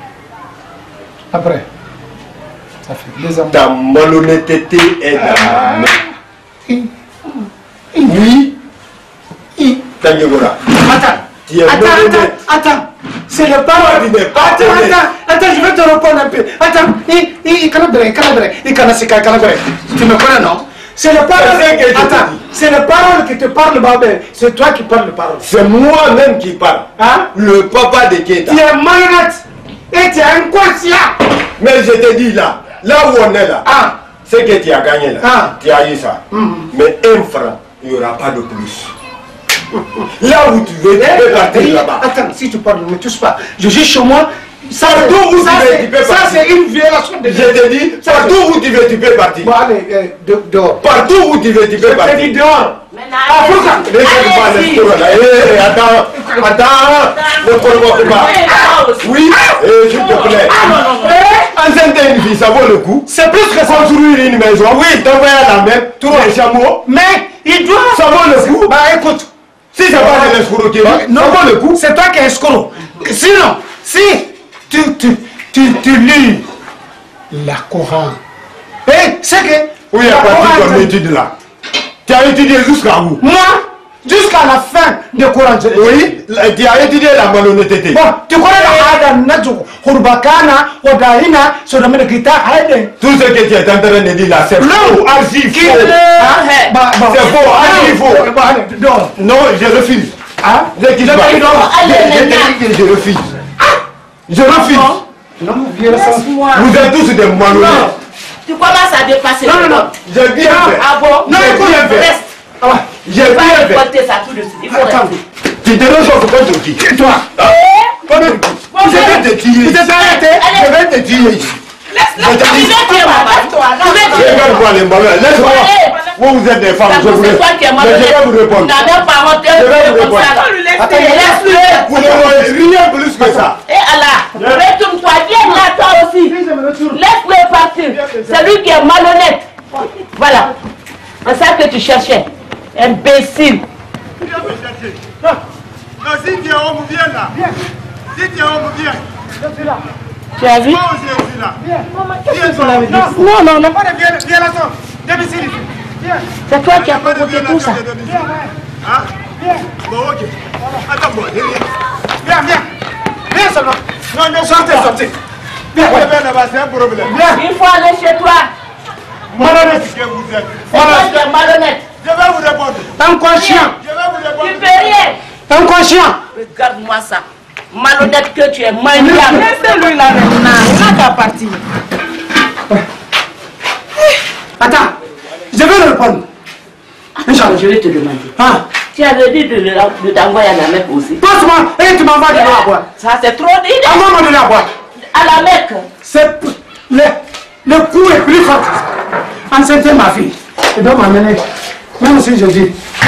Après. Ça fait 2 ans.
Ta malhonnêteté est dans ma main. Oui. Tangigora.
Attends. C'est le parole. Attends, je vais te répondre un peu. Attends, tu me connais, non? C'est le parole. Attends, c'est le parole qui te parle, Babé. C'est toi qui parles le parole.
C'est moi-même qui parle.
Hein?
Le papa de Keita.
Tu es marionnette et tu es inconscient.
Mais je te dis là où on est là, c'est que tu as gagné là. Tu as eu ça. Mais 1 franc, il n'y aura pas de plus. Là où tu veux, tu peux partir là-bas.
Attends, si tu parles, ne me touche pas. Je suis chez moi. Ça, c'est une violation de...
Je te dis, partout où tu veux, tu peux partir.
Bon, allez, dehors.
Partout où tu veux, tu peux partir.
Je te dis dehors.
Attends, ne provoque pas. Oui, s'il te plaît. Enceinte une fille, ça vaut le coup.
C'est plus que ça.
Construire une maison, oui, t'envoyer à la mer, trouver un chameau.
Mais il doit...
Ça vaut le coup.
Bah écoute.
Si c'est pas de l'escroquerie, ça vaut le coup.
C'est toi qui es escroc. Sinon, si tu lis la Coran. C'est que...
Oui, à partir de ton étude là. Tu as étudié jusqu'à où?
Moi, jusqu'à la fin du Coran.
Oui, tu as étudié la malhonnêteté.
Bon, tu connais la Adam Nadjou, Hurbakana, Odaina, Sodamene Gita, Haïden.
Tout ce que tu es en train de dire là, c'est faux, archi faux. C'est faux, archi faux. Non, je refuse. Je refuse. Je refuse.
Non, laisse-moi.
Vous êtes tous des malhonnêtes.
Tu commences à dépasser le temps.
J'ai bien fait.
Ah bon?
Non, j'ai bien fait. J'ai bien fait.
Récolter ça tout de suite. Il faut rester.
Tu te rends compte contre qui? Toi. Je vais te tuer. Je vais te tuer ici. Laisse-moi. Vous êtes des femmes, je vous réponds. Je vais vous répondre. Je vais vous répondre. Vous n'aurez rien plus que ça.
Et Allah, retourne-toi, viens là toi aussi. Laisse-le partir. C'est lui qui est malhonnête. Voilà. C'est ça que tu cherchais. Imbécile.
Viens me chercher. Non, si tu es homme, viens là. Si tu es homme, viens. Je suis là.
Tu as vu?
Moi aussi, je suis là.
Viens. Non.
Viens là, sort. Domicile ici. Viens.
C'est toi qui as provoqué tout ça.
Hein? Viens. Bon, ok. Attends-moi, viens. Viens seulement. Non, sortez. Viens là-bas, c'est un problème.
Il faut aller chez toi.
Malhonnête que vous êtes.
C'est toi qui es malhonnête.
Je vais vous répondre.
Inconscient.
Je vais vous répondre.
Tu fais rien.
Inconscient.
Regarde-moi ça. Malhonnête que tu es, maniable.
Laissez-lui là maintenant. Il n'a qu'à partir.
Attends. Je vais le répondre.
Inch'Allah, je vais te demander. Tu avais dit de t'envoyer à la Mecque aussi.
Passe-moi et tu m'envoies de la boîte.
Ça c'est trop dit.
Envoie-moi de la boîte.
À la Mecque.
C'est le coup est plus fort. Enceinte ma fille. Tu dois m'amener. Même si je dis.
C'est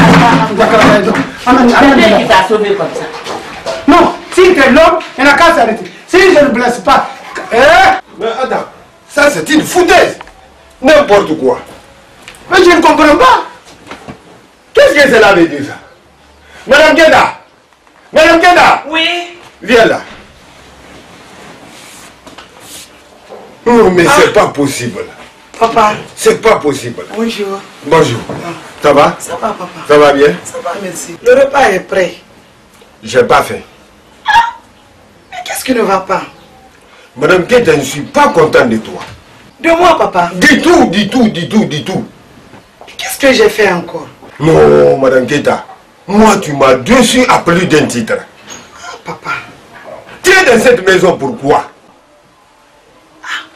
qui t'a sauvé comme ça.
Non, si tu es l'homme, il n'a qu'à s'arrêter. Si je ne blesse pas.
Mais attends, ça c'est une foutaise. N'importe quoi.
Mais je ne comprends pas.
Qu'est-ce que cela veut dire ça? Madame Kenda.
Oui.
Viens là. Non, mais c'est pas possible.
Papa.
C'est pas possible.
Bonjour.
Bonjour. Ça va?
Ça va, papa.
Ça va bien?
Ça va, merci. Le repas est prêt.
J'ai pas faim.
Mais qu'est-ce qui ne va pas?
Madame Kenda, je ne suis pas content de toi.
De moi, papa?
Du tout.
Qu'est-ce que j'ai fait encore?
Non, Madame Kenda. Moi, tu m'as déçu à plus d'un titre.
Papa.
Tu es dans cette maison pourquoi?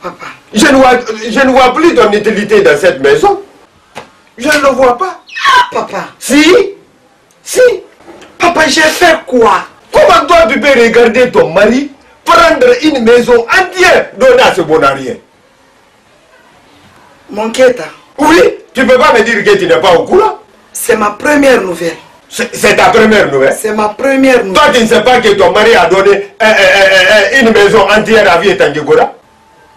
Papa.
Je ne vois plus ton utilité dans cette maison. Je ne le vois pas.
Papa.
Si.
Papa, j'ai fait quoi?
Comment toi tu peux regarder ton mari prendre une maison entière donner à ce bonarien?
Mon Keta.
Oui, tu ne peux pas me dire que tu n'es pas au courant.
C'est ma première nouvelle.
C'est ta première nouvelle?
C'est ma première nouvelle.
Toi, tu ne sais pas que ton mari a donné une maison entière à Vie et Tangegora?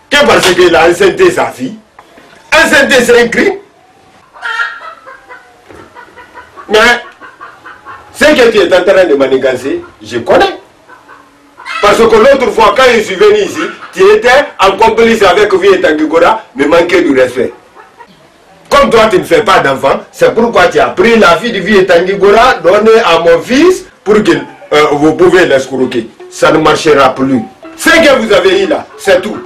Que parce qu'il a enceinté sa fille? Enceinté, c'est un crime? Mais, ce que tu es en train de manigancer, je connais. Parce que l'autre fois, quand je suis venu ici, tu étais en complice avec Vie et Tangegora, me manquait de respect. Comme toi, tu ne fais pas d'enfant, c'est pourquoi tu as pris la fille de Vie et Tangegora, donné à mon fils, pour que vous pouvez l'escroquer. Ça ne marchera plus. Ce que vous avez eu là, c'est tout.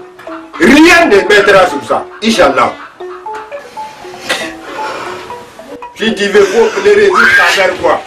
Rien ne mettra sur ça. Inch'Allah. Si tu veux les résister à faire quoi?